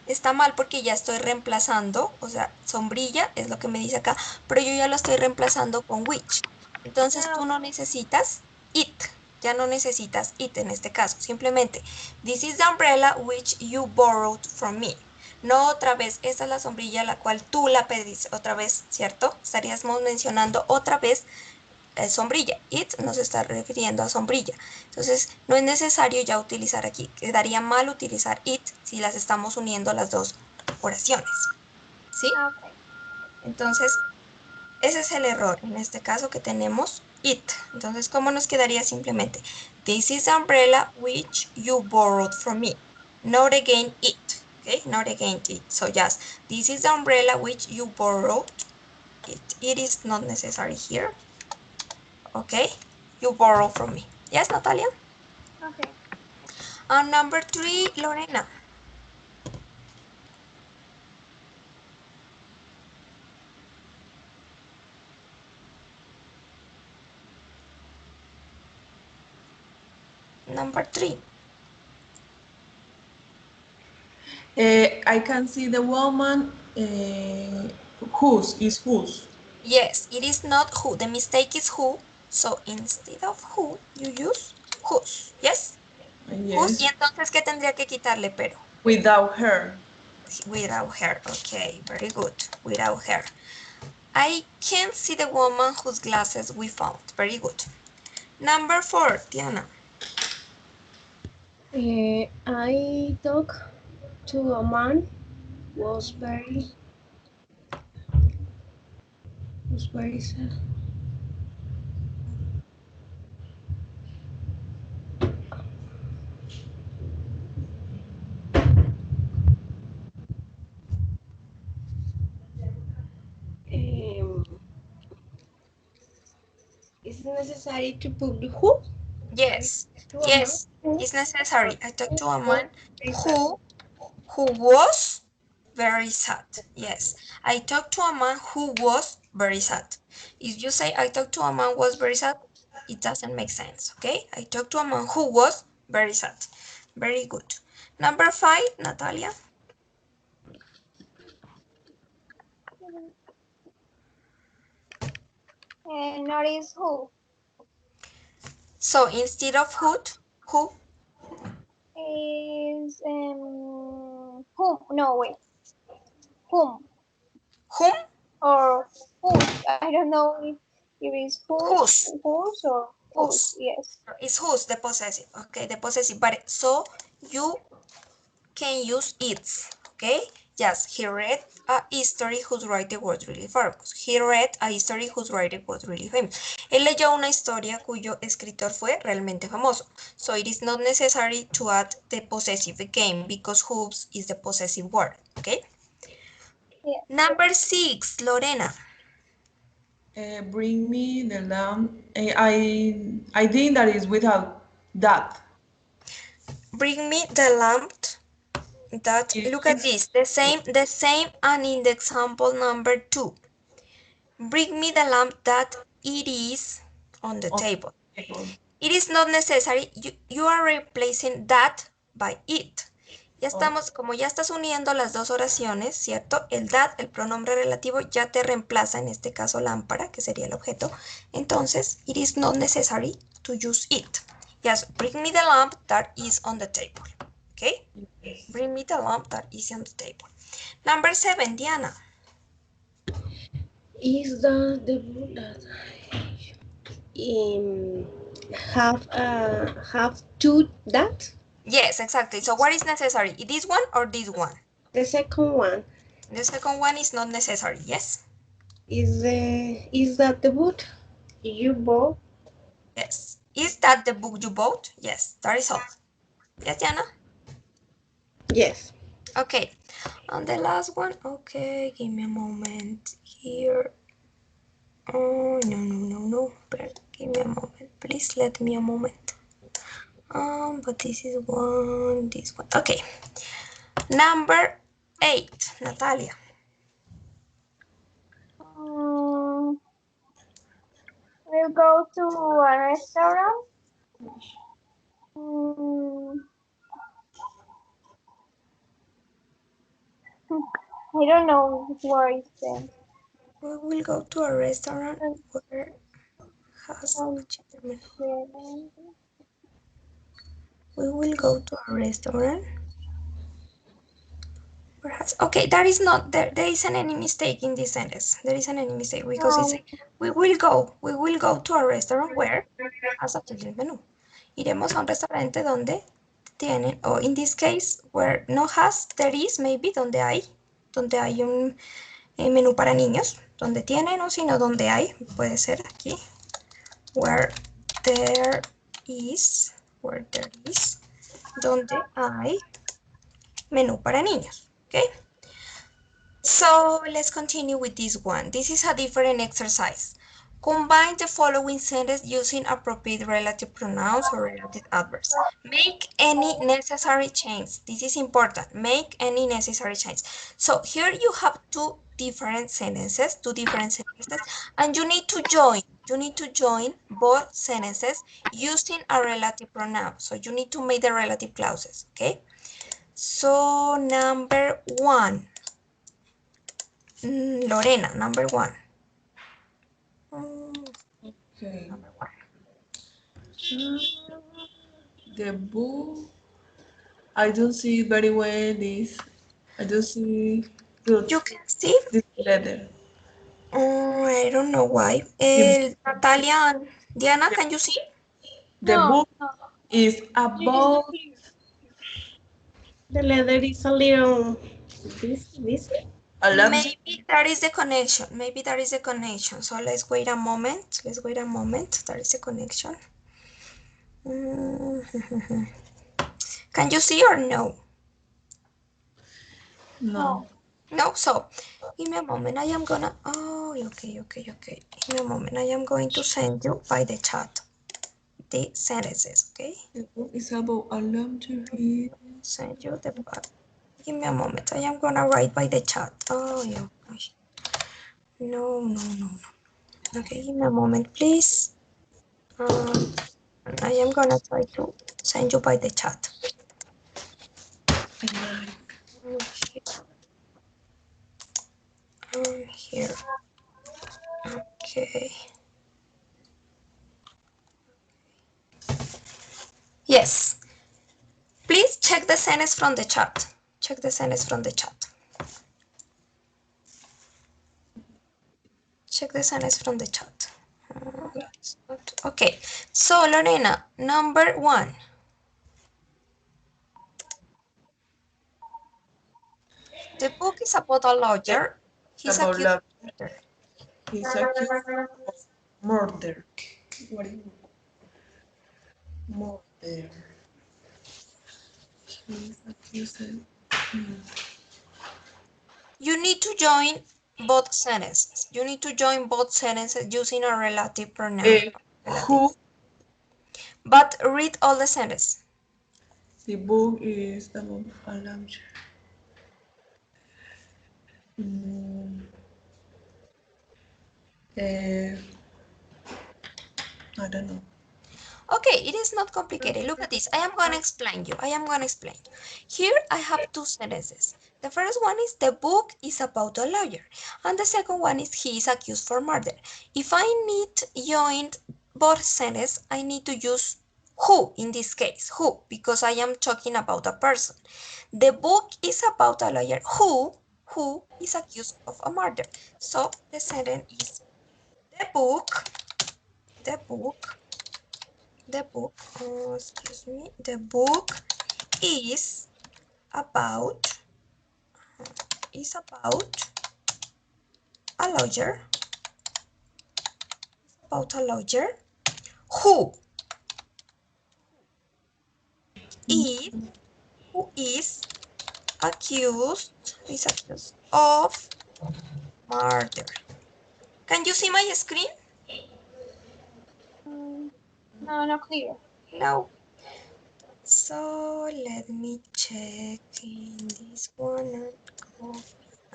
Está mal porque ya estoy reemplazando, o sea, sombrilla es lo que me dice acá, pero yo ya lo estoy reemplazando con which. Entonces Ah, tú no necesitas it, ya no necesitas it en este caso. Simplemente, this is the umbrella which you borrowed from me. No otra vez, esta es la sombrilla la cual tú la pediste otra vez, ¿cierto? Estaríamos mencionando otra vez sombrilla. It nos está refiriendo a sombrilla. Entonces, no es necesario ya utilizar aquí. Quedaría mal utilizar it si las estamos uniendo las dos oraciones. ¿Sí? okay. Entonces, ese es el error en este caso que tenemos it. Entonces, ¿cómo nos quedaría simplemente? This is the umbrella which you borrowed from me. Not again it. Okay, not again it. So just, this is the umbrella which you borrowed. It is not necessary here. Okay, you borrow from me. Yes, Natalia? Okay. And number 3, Lorena. Number 3. I can see the woman. Whose is whose? Yes, it is not who. The mistake is who. So instead of who, you use whose. Yes? Whose. Y Yes. entonces, ¿qué tendría que quitarle pero? Without her. Without her. Okay, very good. Without her. I can't see the woman whose glasses we found. Very good. Number 4, Diana. I talked to a man was very sad. Um, is it necessary to put the who? I Yes, to a man yes, who it's necessary. I talked to a was man very sad. who was very sad. Yes, I talked to a man who was very sad. If you say I talked to a man was very sad, it doesn't make sense, okay? I talked to a man who was very sad. Very good. Number 5, Natalia. Notice So instead of who? is whom? No, wait. Whom Whom? or whose? I don't know if it is Whose. whose or whose. Whose. Yes. It's whose, the possessive. Okay, the possessive. But so you can use its. Okay? Yes, he read a history whose writer was really famous. He read a history whose writer was really famous. Él leyó una historia cuyo escritor fue realmente famoso. So it is not necessary to add the possessive again because whose is the possessive word. Okay? Yeah. Number 6, Lorena. Bring me the lamp. I think that is without that. Bring me the lamp that, It look at is this, the same and in the example number 2. Bring me the lamp that it is on the on table. the table. It is not necessary, you are replacing that by it. Ya estamos, como ya estás uniendo las dos oraciones, ¿cierto? El that, el pronombre relativo, ya te reemplaza, en este caso lámpara, que sería el objeto. Entonces, it is not necessary to use it. Yes, bring me the lamp that is on the table. Okay? Bring me the lamp that is on the table. Number 7, Diana. Is that the book that um, have two that? Yes, exactly. So what is necessary? This one or this one? The second one The second one is not necessary, yes? is that the book you bought? Yes. Is that the book you bought? Yes, that is all. Yes, Diana? Yes. Okay. And the last one, okay, give me a moment here. Oh, no. But give me a moment. Please let me a moment. But this is this one. Okay. Number 8, Natalia. We'll go to a restaurant. Mm, I don't know where is the We will go to a restaurant where has um, a menu. We will go to a restaurant. Perhaps. Okay, that is not there. There isn't any mistake in this sentence. There isn't any mistake because it's we will go to a restaurant where has a children's menu. Iremos a un restaurante donde tienen, or in this case, where no has, there is, maybe, donde hay un menú para niños, donde tienen, o sino donde hay, puede ser aquí, where there is, donde hay menú para niños, okay? So let's continue with this one. This is a different exercise. Combine the following sentence using appropriate relative pronouns or relative adverbs. Make any necessary change. This is important. Make any necessary change. So here you have two different sentences, and you need to join. You need to join both sentences using a relative pronoun. So you need to make the relative clauses, okay? So number 1. Lorena, number 1. Okay. Number 1. The book. I don't see very well this. I don't see good You can see? this letter. I don't know why. The, Natalia and Diana, can you see? the no, book is it is not about clear. The letter is a little busy. a lamp. Maybe that is the connection. Maybe that is the connection. So let's wait a moment. That is the connection. Can you see or no? No. No, so give me a moment. I am gonna. Oh, okay. Give me a moment. I am going to send you by the chat the sentences, okay? The book is about a lamp to read. Send you give me a moment. I am gonna write by the chat. Oh, yeah. No. Okay, give me a moment, please. I am gonna try to send you by the chat. Here. Okay. Yes. Please check the sentence from the chat. Check the sentence from the chat. Check the sentence from the chat. Okay. So Lorena, number 1. The book is about a lawyer. He's About accused love. of murder. He's accused of murder. What is murder? He's accused. You need to join both sentences. You need to join both sentences using a relative pronoun. Who? But read all the sentences. The book is about a lawyer. Mm, eh, I don't know. Okay, it is not complicated. Look at this. I am going to explain you. Here I have two sentences. The first one is the book is about a lawyer. And the second one is he is accused for murder. If I need join both sentences, I need to use who in this case. Who, because I am talking about a person. The book is about a lawyer who is accused of a murder. So the sentence is the book, the book excuse me, the book is about a lawyer, who is accused of murder. Can you see my screen? No, not clear. No. So let me check in this one and copy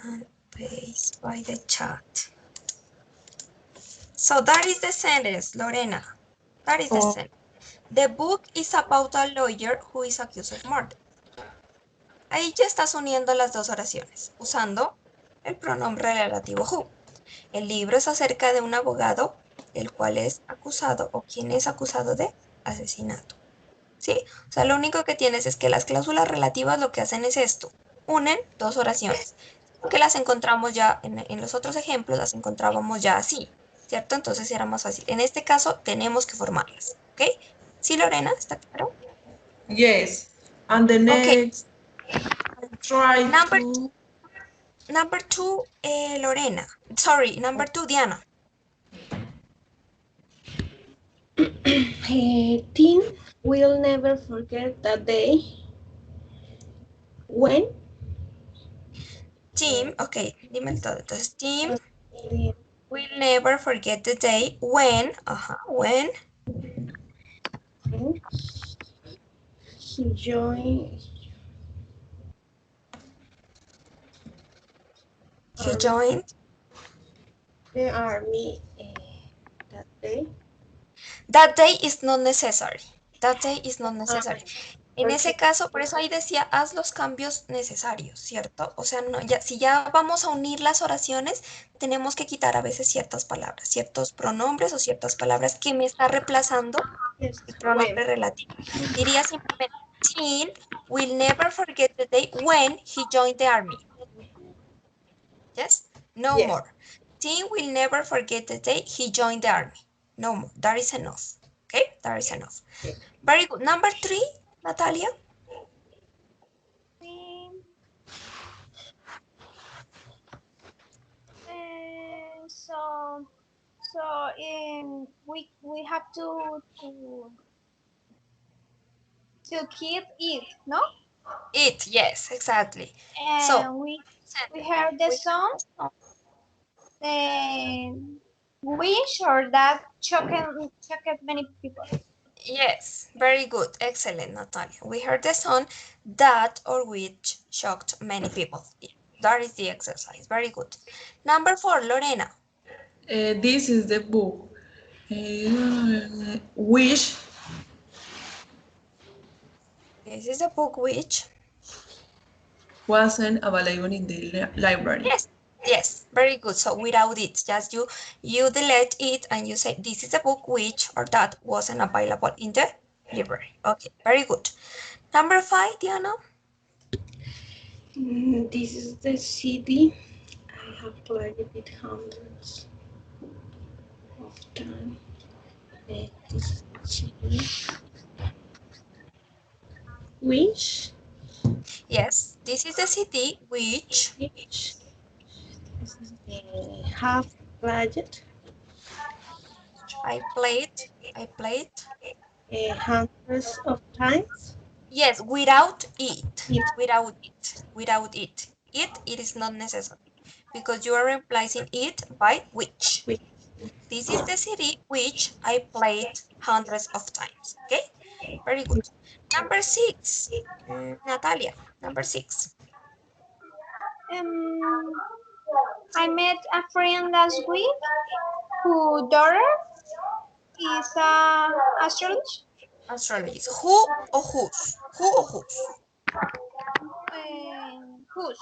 and paste by the chat. So that is the sentence, Lorena. That is the sentence. The book is about a lawyer who is accused of murder. Ahí ya estás uniendo las dos oraciones, usando el pronombre relativo who. El libro es acerca de un abogado, el cual es acusado o quien es acusado de asesinato. ¿Sí? O sea, lo único que tienes es que las cláusulas relativas lo que hacen es esto. Unen dos oraciones. Que las encontramos ya en los otros ejemplos, las encontrábamos ya así, ¿cierto? Entonces era más fácil. En este caso tenemos que formarlas, ¿ok? ¿Sí, Lorena? ¿Está claro? Yes. And the Ok. next, try Number to. two, Lorena. Sorry, number 2, Diana. Tim will never forget that day when Tim, ok, dime todo. Entonces, Tim eh, will never forget the day when, when he joined he joined. the army that day. That day is not necessary. That day is not necessary. En ese Okay. caso, por eso ahí decía, haz los cambios necesarios, ¿cierto? O sea, no, ya, si ya vamos a unir las oraciones, tenemos que quitar a veces ciertas palabras, ciertos pronombres o ciertas palabras que me está reemplazando Yes, el when. pronombre relativo. Diría simplemente, Tim will never forget the day when he joined the army. Yes? No Yes. more. Tim will never forget the day he joined the army. No more. That is enough. Okay? That is enough. Very good. Number 3, Natalia. And so we have to keep it, no? It, yes, exactly. So, And we heard the song, the wish or that shocked many people. yes, very good. Excellent, Natalia. We heard the song that or which shocked many people. that is the exercise. Very good. Number 4, Lorena. This is the book. Which This is a book which, wasn't available in the library. yes, yes, very good. So without it, just you delete it and you say this is a book which or that wasn't available in the library. Okay, very good. Number 5, Diana. This is the city. I have played it hundreds of times. This is the city. Which Yes, this is the city which have played I played. I played. hundreds of times. Yes, without it. It Without it. Without it. It is not necessary because you are replacing it by which. with This is the city which I played hundreds of times. Okay, very good. Number 6, Natalia. Number 6. Um, I met a friend last week whose daughter is astrology. Astrologies. Who or whose? Who or whose? Whose?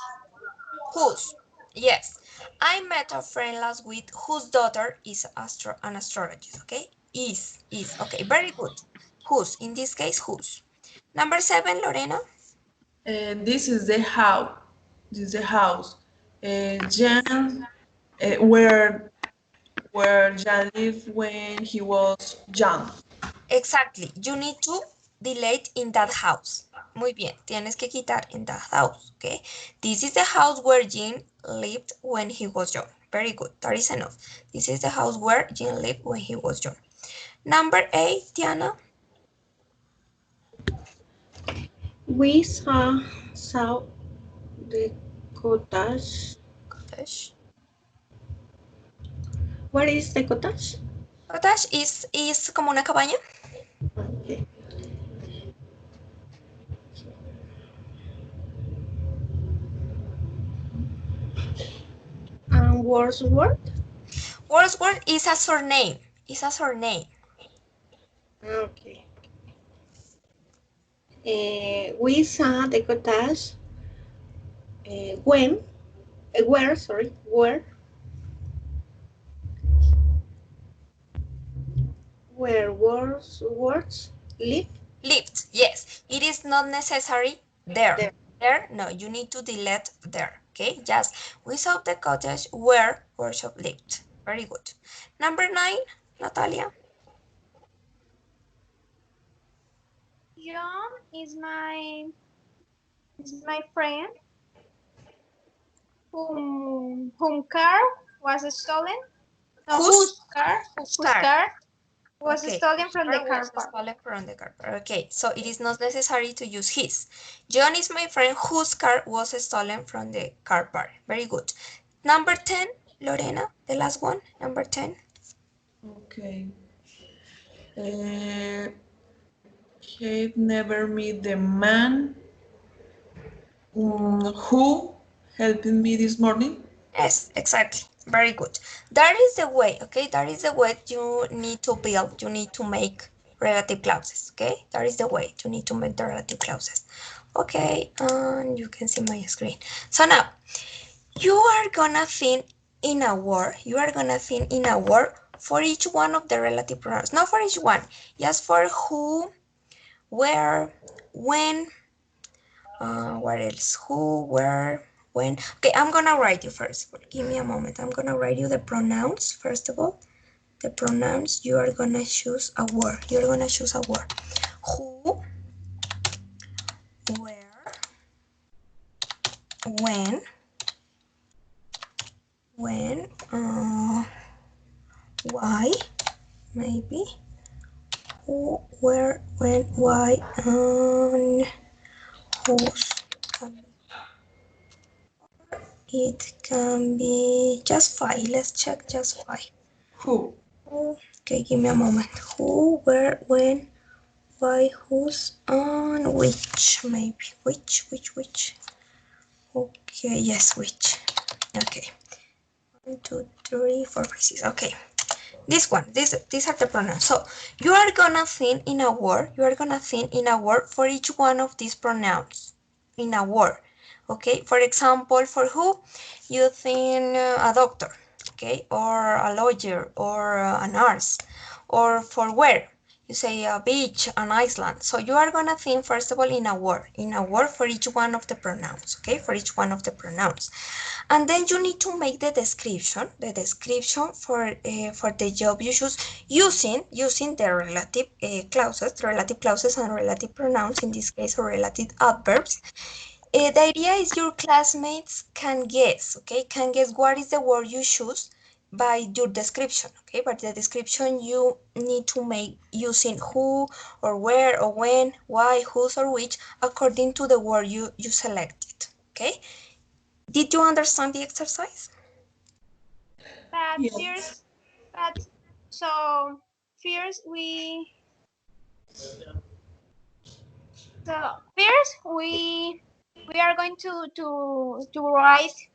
Whose? Yes. I met a friend last week whose daughter is an astrologist. Okay, is okay. Very good. Whose? In this case, whose? Number 7, Lorena. This is the house. This is the house. Jan, where Jan lived when he was young. Exactly. You need to delete in that house. Muy bien. Tienes que quitar in that house. Okay. This is the house where Jean lived when he was young. Very good. That is enough. This is the house where Jean lived when he was young. Number 8, Diana. we saw the cottage. Cottage. What is the cottage? Cottage is como una cabaña. Okay. And Wordsworth? Wordsworth is a surname. Is a surname. Okay. We saw the cottage where Wordsworth live. Lived. Yes. It is not necessary there. There. There, no, you need to delete there. Okay, just we saw the cottage where Workshop lived. Very good. Number 9, Natalia. John is my friend whom car was stolen. No, whose car was Okay, stolen from the car was park. stolen from the car park. Okay, so it is not necessary to use his. John is my friend whose car was stolen from the car park. Very good. Number 10, Lorena, the last one, number 10. Okay. Kate never met the man who helped me this morning. Yes, exactly. Very good. That is the way, okay? That is the way you need to build, you need to make relative clauses, okay? That is the way you need to make the relative clauses. Okay, and you can see my screen. So now, you are gonna think in a word, for each one of the relative pronouns. Not for each one, just for who, where, when, what else? Who, where, when. Okay, I'm gonna write you first. Give me a moment. I'm gonna write you the pronouns first of all. The pronouns, you are gonna choose a word. You're gonna choose a word. Who, where, when, why, maybe. Who, where, when, why, and whose. It can be just 5. Let's check just 5. Who? Okay, give me a moment. Who, where, when, why, whose, and which, maybe. Which. Okay, yes, which. Okay. 1, 2, 3, 4, 5, 6. Okay. This one, these are the pronouns. So you are gonna think in a word. You are gonna think in a word for each one of these pronouns. In a word. Okay. For example, for who, you think a doctor. Okay, or a lawyer, or a nurse, or for where. You say a beach, an island. So you are gonna think first of all in a word for each one of the pronouns. Okay, for each one of the pronouns. And then you need to make the description for the job you choose using the relative clauses and relative pronouns, in this case, or relative adverbs. The idea is your classmates can guess, okay, can guess what is the word you choose by your description, okay, but the description you need to make using who or where or when, why, whose or which, according to the word you selected, okay. Did you understand the exercise? But Yes. first, but so first we are going to write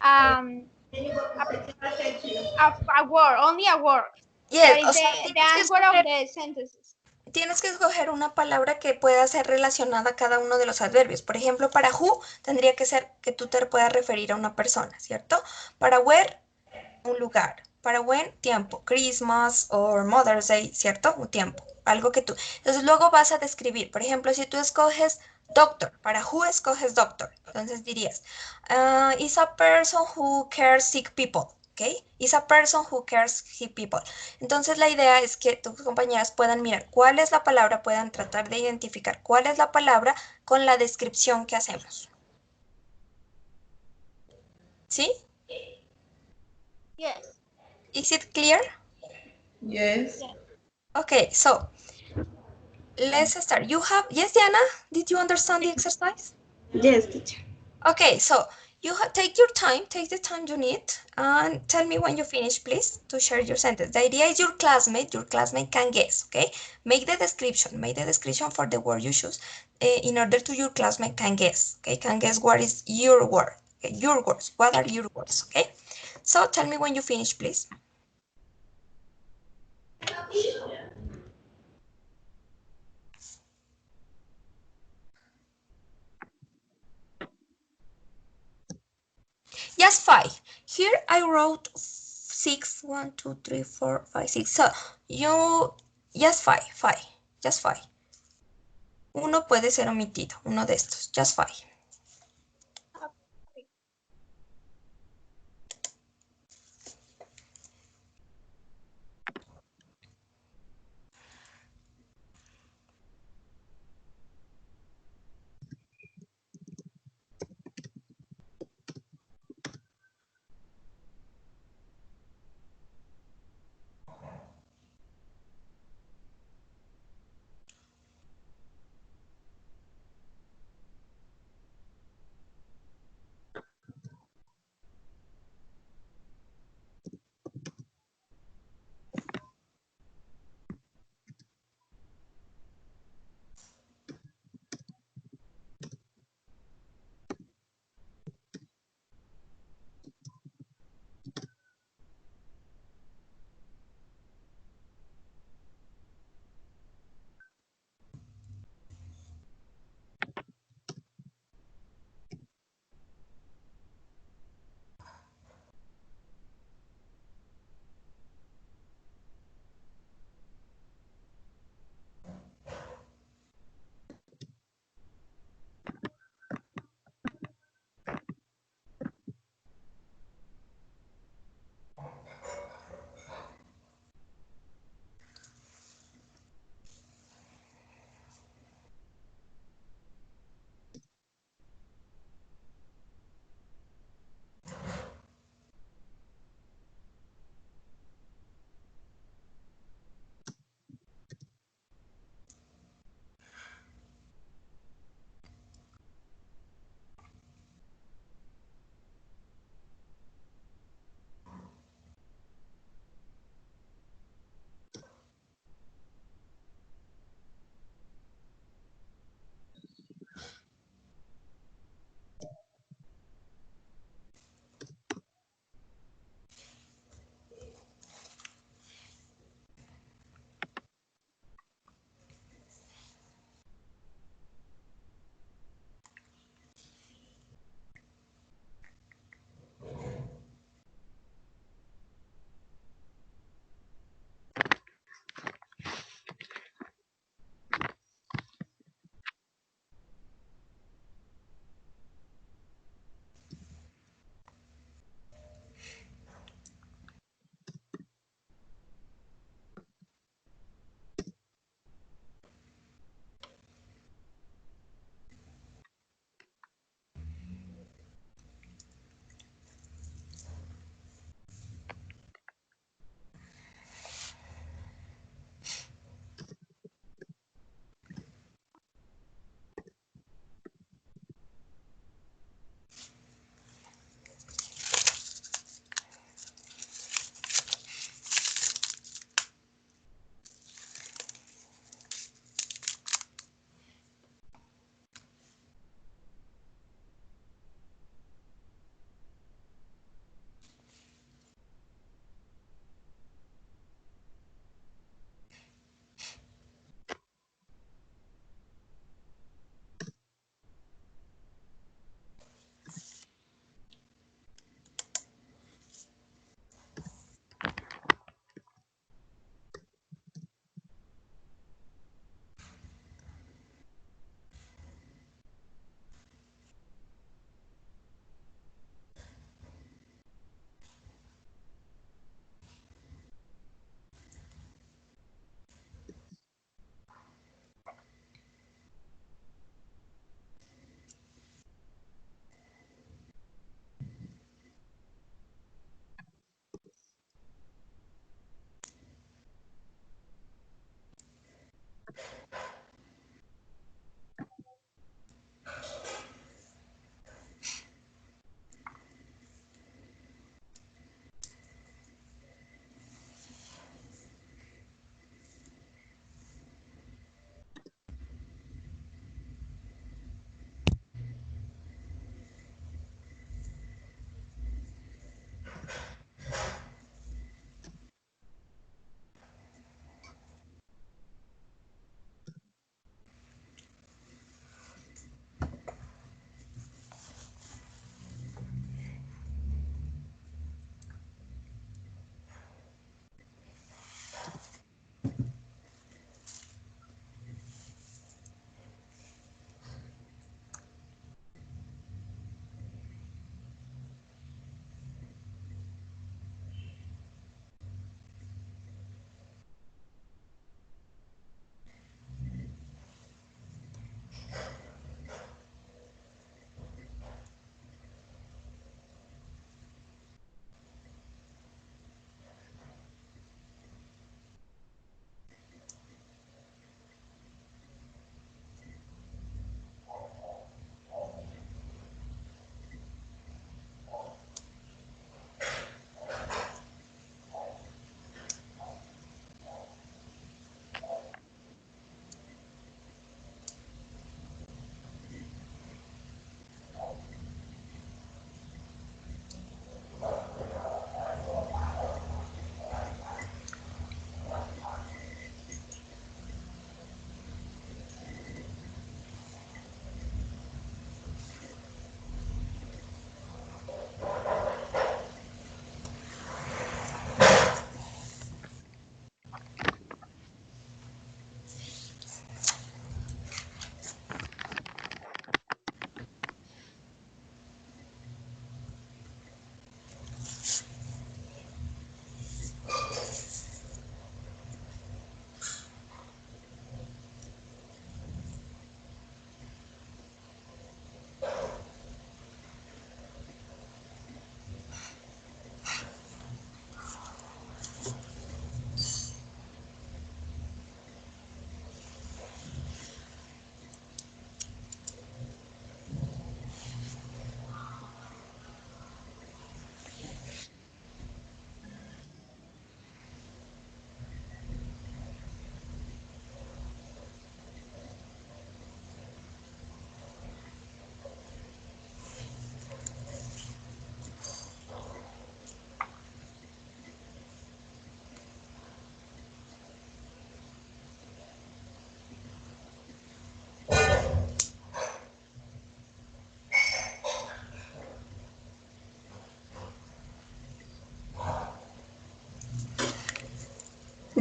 um a word, only a word. Yes, That is o sea, the answer of the sentences. tienes que escoger una palabra que pueda ser relacionada a cada uno de los adverbios. Por ejemplo, para who tendría que ser que tú te puedas referir a una persona, ¿cierto? Para where, un lugar. Para when, tiempo. Christmas o Mother's Day, ¿cierto? Un tiempo. Algo que tú. Entonces luego vas a describir. Por ejemplo, si tú escoges doctor, para who escoges doctor. Entonces dirías, is a person who cares sick people. ¿Ok? Is a person who cares sick people. Entonces la idea es que tus compañeras puedan mirar cuál es la palabra, puedan tratar de identificar cuál es la palabra con la descripción que hacemos. ¿Sí? Yes. Is it clear? Yes. Yes. Okay, so let's start. You have, yes, Diana, did you understand the exercise? Yes, teacher. Okay, so you take your time, take the time you need, and tell me when you finish, please, to share your sentence. The idea is your classmate can guess, okay? Make the description for the word you choose in order to your classmate can guess, okay? Can guess what is your word, okay? Your words, what are your words, okay? So tell me when you finish, please. Just five. Here I wrote six. 1, 2, 3, 4, 5, 6. So you just five. Just five. Uno puede ser omitido, uno de estos. Just five. Okay.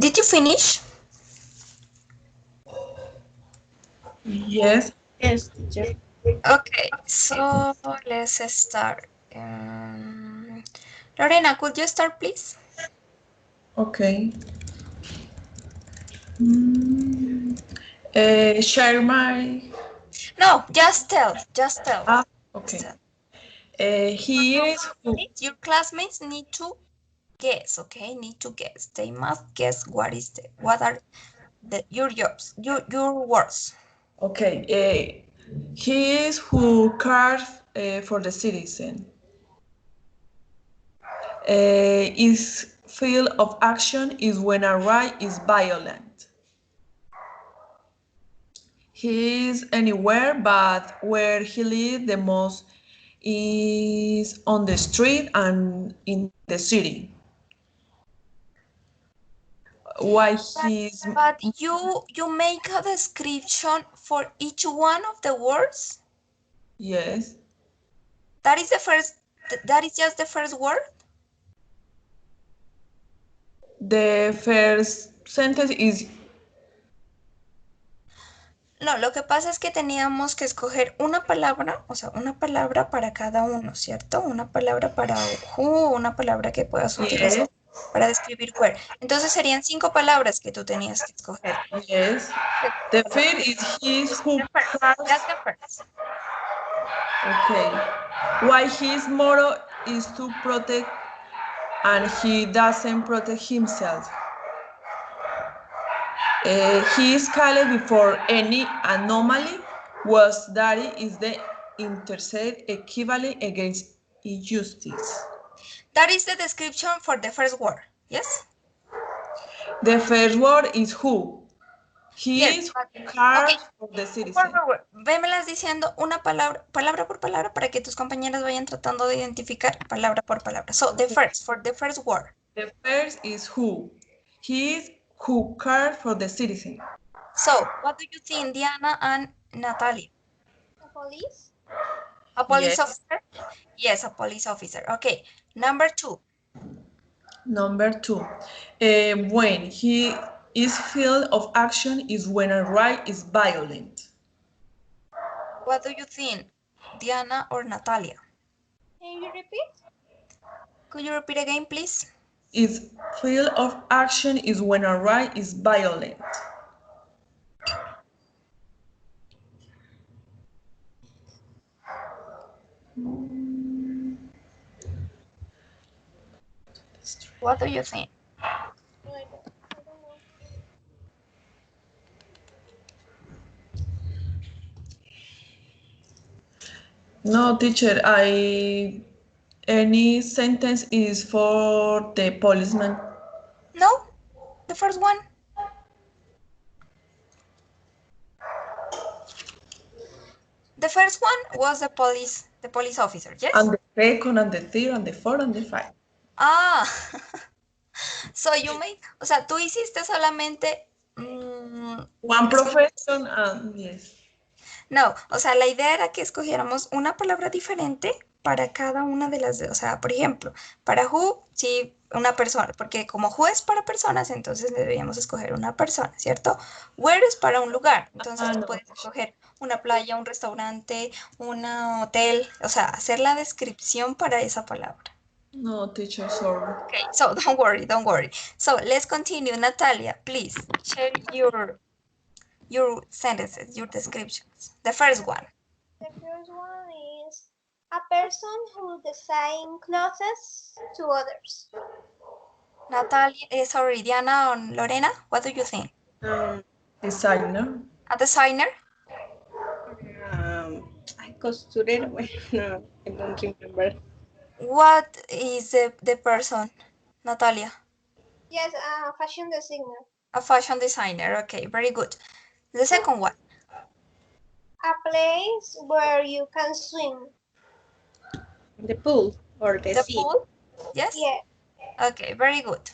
Did you finish? Yes. Yes, teacher. Okay, so let's start. Lorena, could you start, please? Okay. Share my. No, just tell. Just tell. Ah, Just okay. tell. He is who? Your classmates need to guess, okay? Need to guess. They must guess what are your jobs, your words. Okay. He is who cares for the citizen. His field of action is when a right is violent. He is anywhere, but where he lives the most is on the street and in the city. Why he's But you make a description for each one of the words. yes. That is the first. That is just the first word. The first sentence is No, lo que pasa es que teníamos que escoger una palabra, o sea, una palabra para cada uno, ¿cierto? Una palabra para who, una palabra que puedas utilizar yes, para describir where. Entonces serían 5 palabras que tú tenías que escoger. yes. The first is his who The first, cares. just the first. Okay. Why his motto is to protect and he doesn't protect himself. He is called before any anomaly was that is the intercept equivalent against injustice. That is the description for the first word, yes? The first word is who. He Yes, is but- who cares okay. for the citizen. Vémelas diciendo una palabra, palabra por palabra para que tus compañeras vayan tratando de identificar palabra por palabra. So, the first, for the first word. The first is who. He is who cares for the citizen. So, what do you think, Diana and Natalia? The police? A police Yes. officer? Yes, a police officer. Okay, number 2. Number two, when his field of action is when a right is violent. What do you think, Diana or Natalia? Can you repeat? Could you repeat again, please? His field of action is when a right is violent. What do you think? I don't know. No, teacher, any sentence is for the policeman. No, the first one. The first one was the police officer, yes? And the second and the third and the fourth and the fifth. Ah, so you made, o sea, tú hiciste solamente, One profession and yes. no, o sea, la idea era que escogiéramos una palabra diferente para cada una de las, o sea, por ejemplo, para who, sí, una persona, porque como who es para personas, entonces deberíamos escoger una persona, ¿cierto? Where es para un lugar, entonces tú no. puedes escoger una playa, un restaurante, un hotel, o sea, hacer la descripción para esa palabra. No, teacher, sorry. Okay, so don't worry, don't worry. So let's continue. Natalia, please share your sentences, your descriptions. The first one. The first one is a person who design clothes to others. Natalia, sorry, Diana and Lorena, what do you think? Designer. A designer? Costurero. Bueno, no, I don't remember. What is the person? Natalia? Yes, a fashion designer. A fashion designer. Okay, very good. The second one. A place where you can swim. The pool or the The sea. pool? Yes? Yeah. Okay, very good.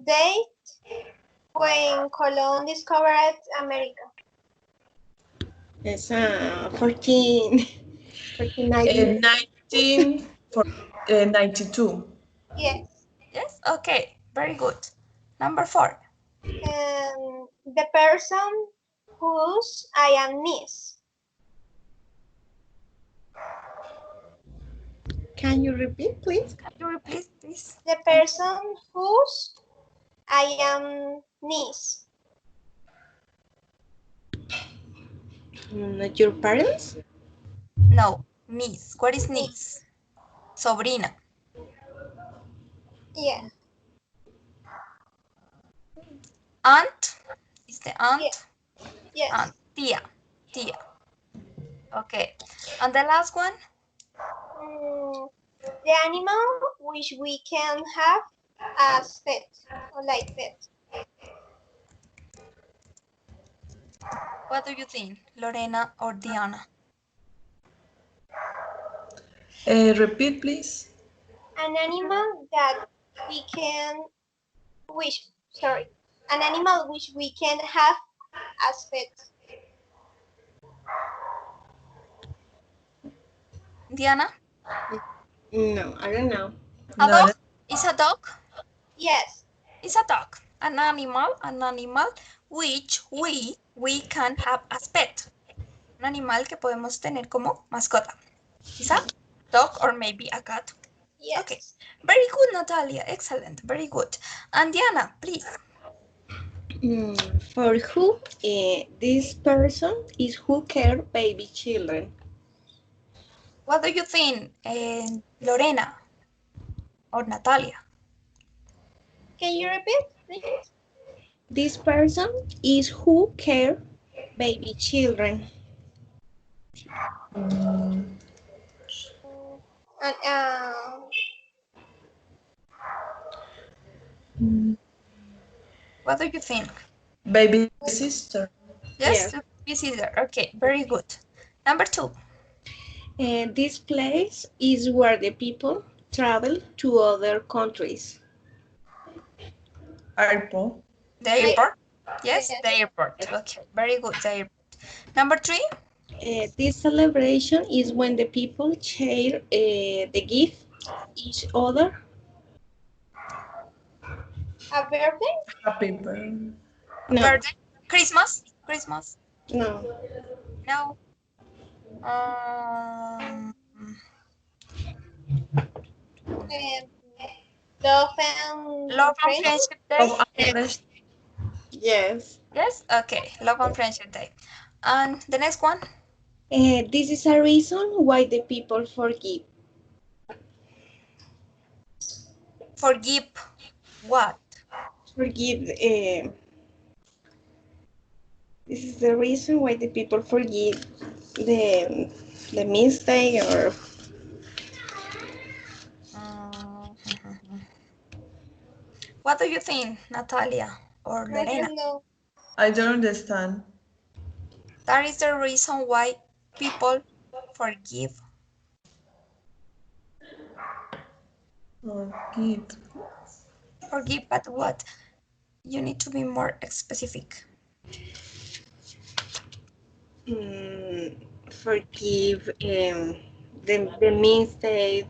Date when Colon discovered America. It's 14. 1992. Yes. Yes? Okay, Very good. Number 4. The person whose I am niece. Can you repeat, please? Can you repeat, please? The person whose I am niece. Your parents? No, niece. What is niece? Sobrina. Yeah. Aunt is the aunt. Yeah. Yes. Aunt. Tia. Tia. Okay. And the last one? The animal which we can have as pet or like pet. What do you think, Lorena or Diana? Repeat, please. An animal that we can an animal which we can have as pet. Diana? No, I don't know. A No, dog? Is a dog? Yes. Is a dog. An animal which we can have as pet. Un animal que podemos tener como mascota. Is a dog or maybe a cat. Yes. Okay. Very good, Natalia. Excellent. Very good. And Diana, please. For who this person is who care baby children. What do you think, Lorena or Natalia? Can you repeat, please? This person is who care baby children. And What do you think? baby sister. Yes, Yeah. this is there. Okay, very good. Number 2. This place is where the people travel to other countries. Airport. The airport. Yes, the airport. Okay, very good. The airport. Number 3. This celebration is when the people share the gift each other. a birthday? Happy birthday. No, Birthday. Christmas. Christmas. no. No. Um, Love and Love and friendship? Friendship Day. Love and friendship. Yes. Yes. Okay. Love and Friendship Day. And the next one. This is a reason why the people forgive. Forgive. What? Forgive. This is the reason why the people forgive the mistake or. What do you think, Natalia or I Lorena? don't know. I don't understand. That is the reason why people forgive. Forgive. Forgive, but what? You need to be more specific. Forgive the mistake,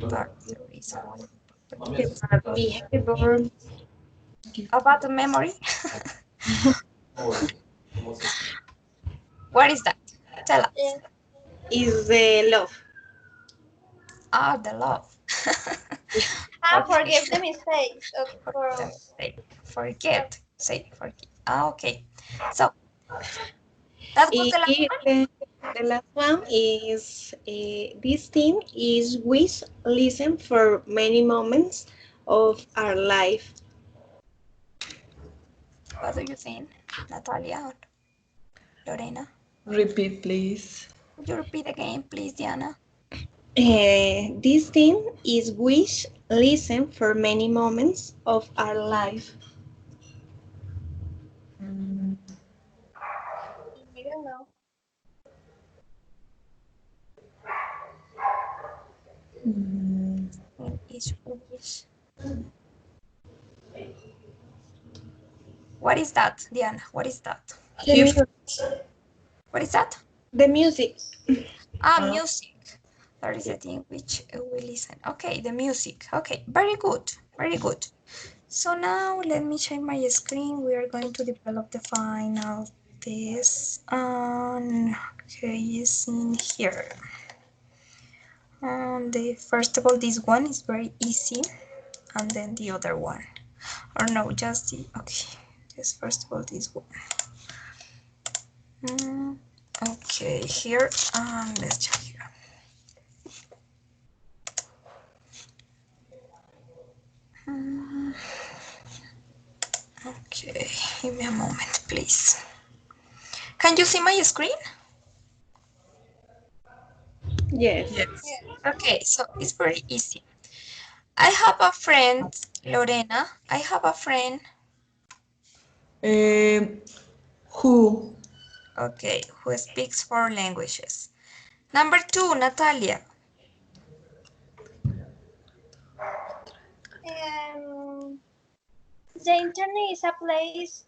That is the reason why people the forgive. bad behavior. About the memory. What is that? Tell us. Is the love. Ah, the love. Forgive the mistakes, of course. Forget. Say forgive. Ah, okay. So that was the last one. The last one is this team is wish listen for many moments of our life. What do you think, Natalia or Lorena? Repeat, please. Could you repeat again, please, Diana? This team is wish listen for many moments of our life. I don't know. Is wish. What is that, Diana? What is that? Gift. What is that? The music. Ah, music. That is the thing which we listen. Okay, the music. Okay, very good, very good. So now let me change my screen. We are going to develop the final this. Okay, is in here. The first of all, this one is very easy, and then the other one, or no, just the okay. Just first of all, this one. Okay, here, let's check here. Okay, give me a moment, please. Can you see my screen? Yes. Yes. Okay, so it's very easy. I have a friend, Lorena. I have a friend, Um, who? okay, who speaks 4 languages. Number 2, Natalia. The internet is a place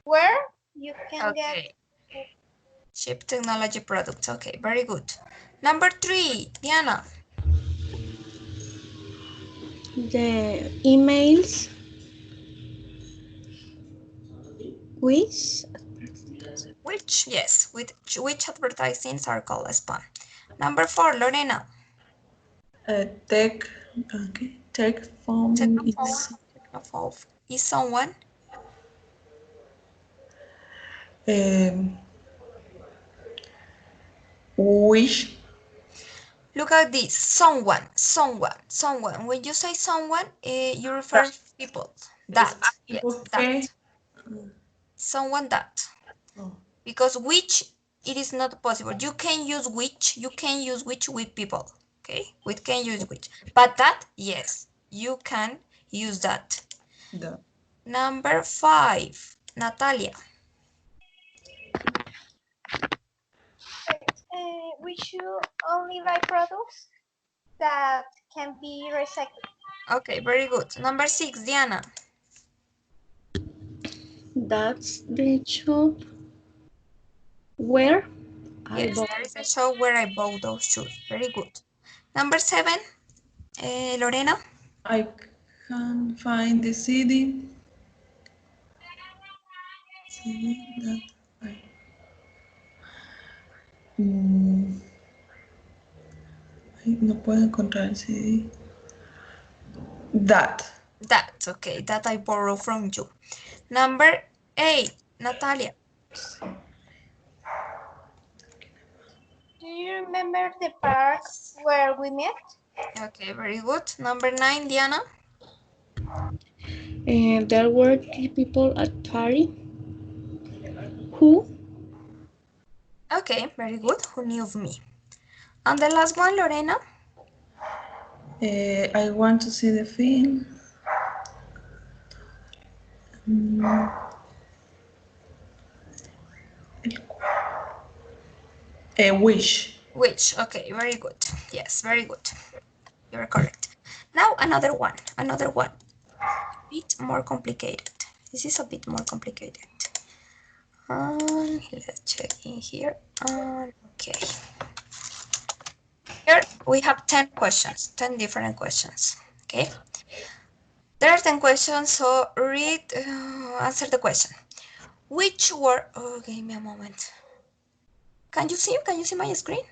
where you can get Okay, ship technology products. Okay, very good. Number 3, Diana. The emails which Which, yes, with which advertisings are called spam. Number 4, Lorena. Tech. Okay. Tech phone Technophone. is. Technophone is someone. Um, which? Look at this. Someone. When you say someone, you refer people. Es That, algo yes, que. that. Someone that. Oh, Because which, it is not possible. You can use which with people. Okay, we can use which. But that, yes, you can use that. the. Number 5, Natalia. we should only buy products that can be recycled. Okay, very good. Number 6, Diana. that's the shop where I Yes, bought. there is a shop where I bought those shoes. Very good. Number 7, Lorena. I can find the CD. CD that I. Mm, ay, no puedo encontrar el CD. That. That, okay, that I borrow from you. Number 8, Natalia. Do you remember the park where we met? Okay, very good. Number 9, Diana. And there were 3 people at party who Okay, very good. Who knew of me? And the last one, Lorena. I want to see the film. Mm, a wish. Which, okay, very good. Yes, very good. You're correct. Now another one. A bit more complicated. This is a bit more complicated. Let's check in here. Okay. Here we have 10 questions, 10 different questions. Okay. There are 10 questions, so read, answer the question. Which word, oh, give me a moment. Can you see my screen?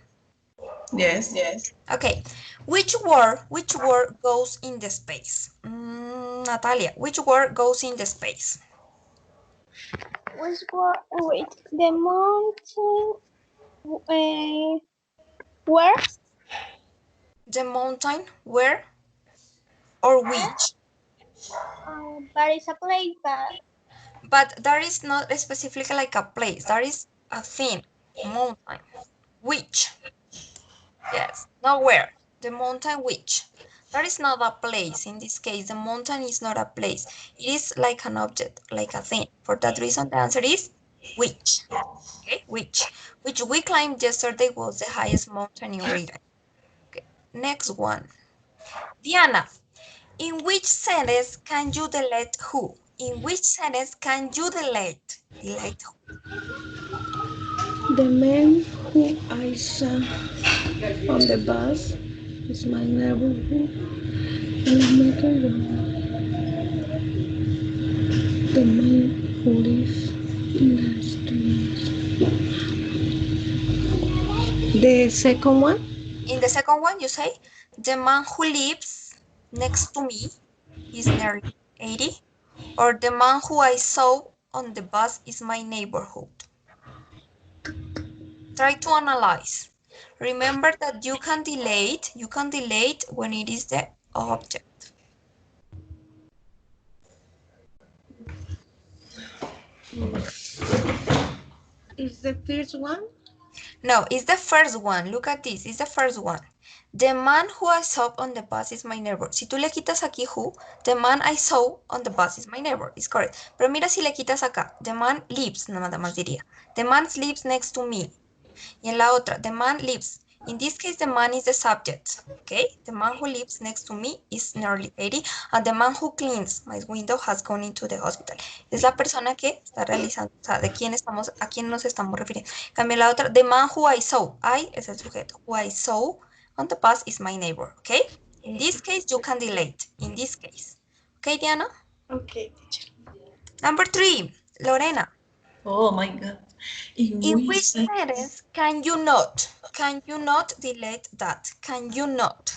Yes, yes. Okay. Which word goes in the space? Natalia, which word goes in the space? Which one? Wait, the mountain. Where? The mountain, where or which? But it's a place, But there is not specifically like a place. There is a thing, mountain. Which? Yes, not where. The mountain which? There is not a place. In this case, the mountain is not a place. It is like an object, like a thing. For that reason, the answer is which. Okay, which? Which we climbed yesterday was the highest mountain in Riga. Okay, next one. Diana, in which sentence can you delete who? In which sentence can you delete who? The man who I saw on the bus is my neighborhood. The man who lives next to me. The second one? In the second one, you say, the man who lives next to me is nearly 80, or the man who I saw on the bus is my neighborhood. Try to analyze. Remember that you can delete when it is the object. Is the first one? No, it's the first one. Look at this. It's the first one. The man who I saw on the bus is my neighbor. Si tú le quitas aquí who, the man I saw on the bus is my neighbor. It's correct. Pero mira si le quitas acá. The man lives, nada más diría. The man lives next to me. Y en la otra, the man lives. In this case, the man is the subject. Okay? The man who lives next to me is nearly 80. And the man who cleans my window has gone into the hospital. Es la persona que está realizando, o sea, de quién estamos, a quién nos estamos refiriendo. Cambia la otra, the man who I saw. I es el sujeto. Who I saw on the bus is my neighbor. Okay? In this case, you can delete. In this case. Okay, Diana? Okay, teacher. Number 3, Lorena. Oh my God. In which sentence can you not delete that? Can you not?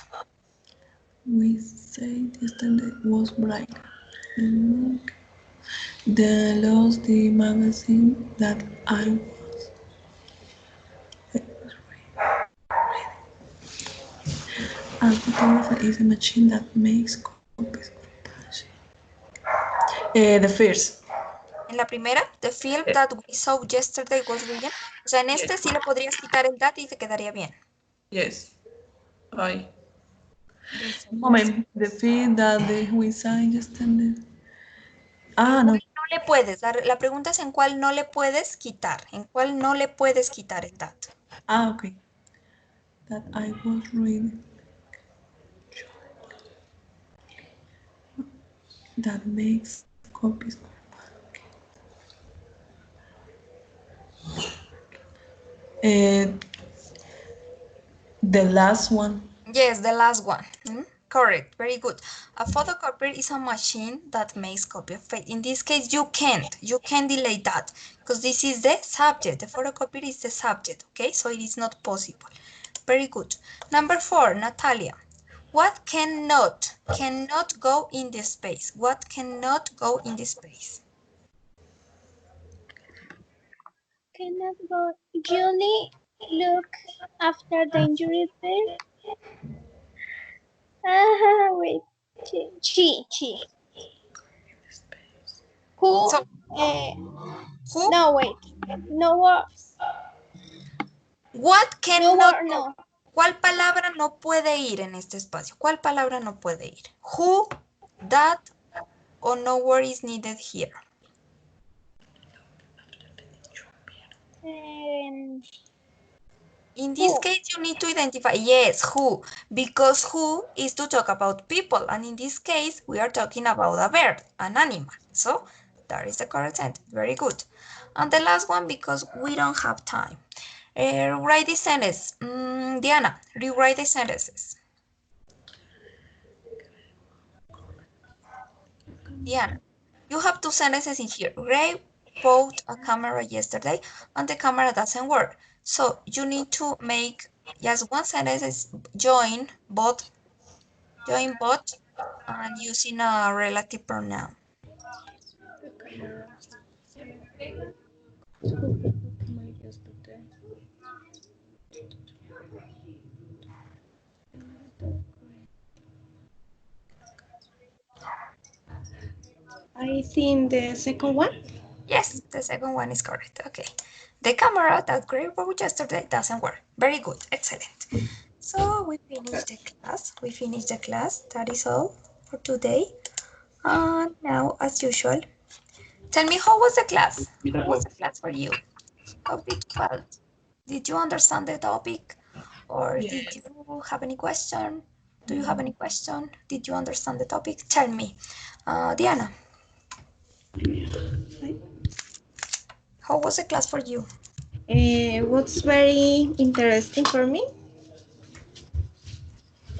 We said yesterday was bright. The lost the magazine that I was. A photographer is a machine that makes copies. The first. En la primera, the film that we saw yesterday was brilliant. O sea, en este sí le podrías quitar el that y te quedaría bien. Yes. I. Dice, Moment. The film that we saw yesterday. Ah, ¿en no. cuál no le puedes? La pregunta es en cuál no le puedes quitar. ¿En cuál no le puedes quitar el that? Ah, okay. That I was reading. That makes copies. The last one. Yes, the last one. Correct, very good. A photocopier is a machine that makes copy of faith. In this case, you can't delete that because this is the subject. The photocopier is the subject, okay? So it is not possible. Very good. Number 4, Natalia. What cannot go in the space? What cannot go in the space? Cannot go. Julie, look after the injured bear. Wait. She. Who? So, who? No, wait. No words. What No cannot word, go? no. ¿Cuál palabra no puede ir en este espacio? ¿Cuál palabra no puede ir? Who, that, or no word is needed here? In this Who? case, you need to identify, yes, who, because who is to talk about people. And in this case, we are talking about a bird, an animal. So that is the correct sentence. Very good. And the last one, because we don't have time. Write the sentence. Diana, rewrite the sentences. Diana, you have 2 sentences in here. Ray bought a camera yesterday and the camera doesn't work. So you need to make just one sentence, join both, and using a relative pronoun. I think the second one. Yes, the second one is correct. Okay. The camera that Gray bought yesterday doesn't work. Very good. Excellent. So we finished the class. That is all for today. And now, as usual, tell me, how was the class? How was the class for you? How did you felt? Did you understand the topic? Or did you have any question? Do you have any question? Did you understand the topic? Tell me. Diana, how was the class for you? What's very interesting for me,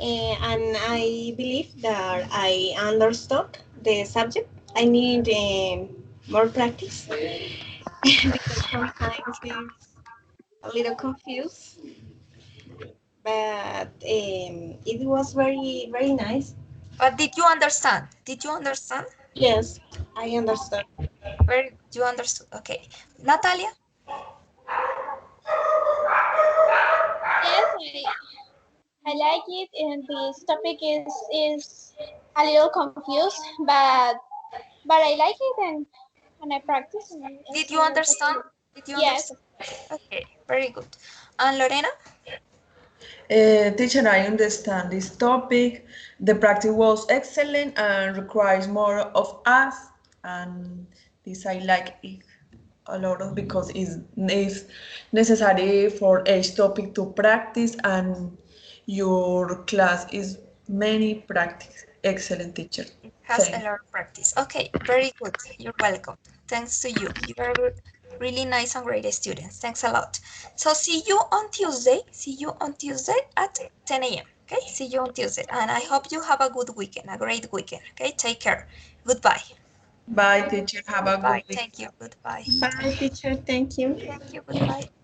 and I believe that I understood the subject. I need more practice because sometimes it's a little confused, but it was very nice. But did you understand? Did you understand? Yes, I understood. Very, you understood. Okay. Natalia? Yes, I like it, and this topic is a little confused, but I like it, and I practice, and Did so you that's understand? good. Did you Yes, understand? Okay, very good. And Lorena? Teacher, I understand this topic. The practice was excellent and requires more of us. And this I like it a lot of because it's necessary for each topic to practice and your class is many practice. Excellent teacher. It has a Thank. lot of practice. Okay, very good. You're welcome. Thanks to you. You are really nice and great students. Thanks a lot. So see you on Tuesday. See you on Tuesday at 10 a.m. Okay, see you on Tuesday. And I hope you have a good weekend, a great weekend. Okay, take care. Goodbye. Bye, teacher. Have a good Bye. week. Thank you. Goodbye. Bye, teacher. Thank you. Thank you. Goodbye.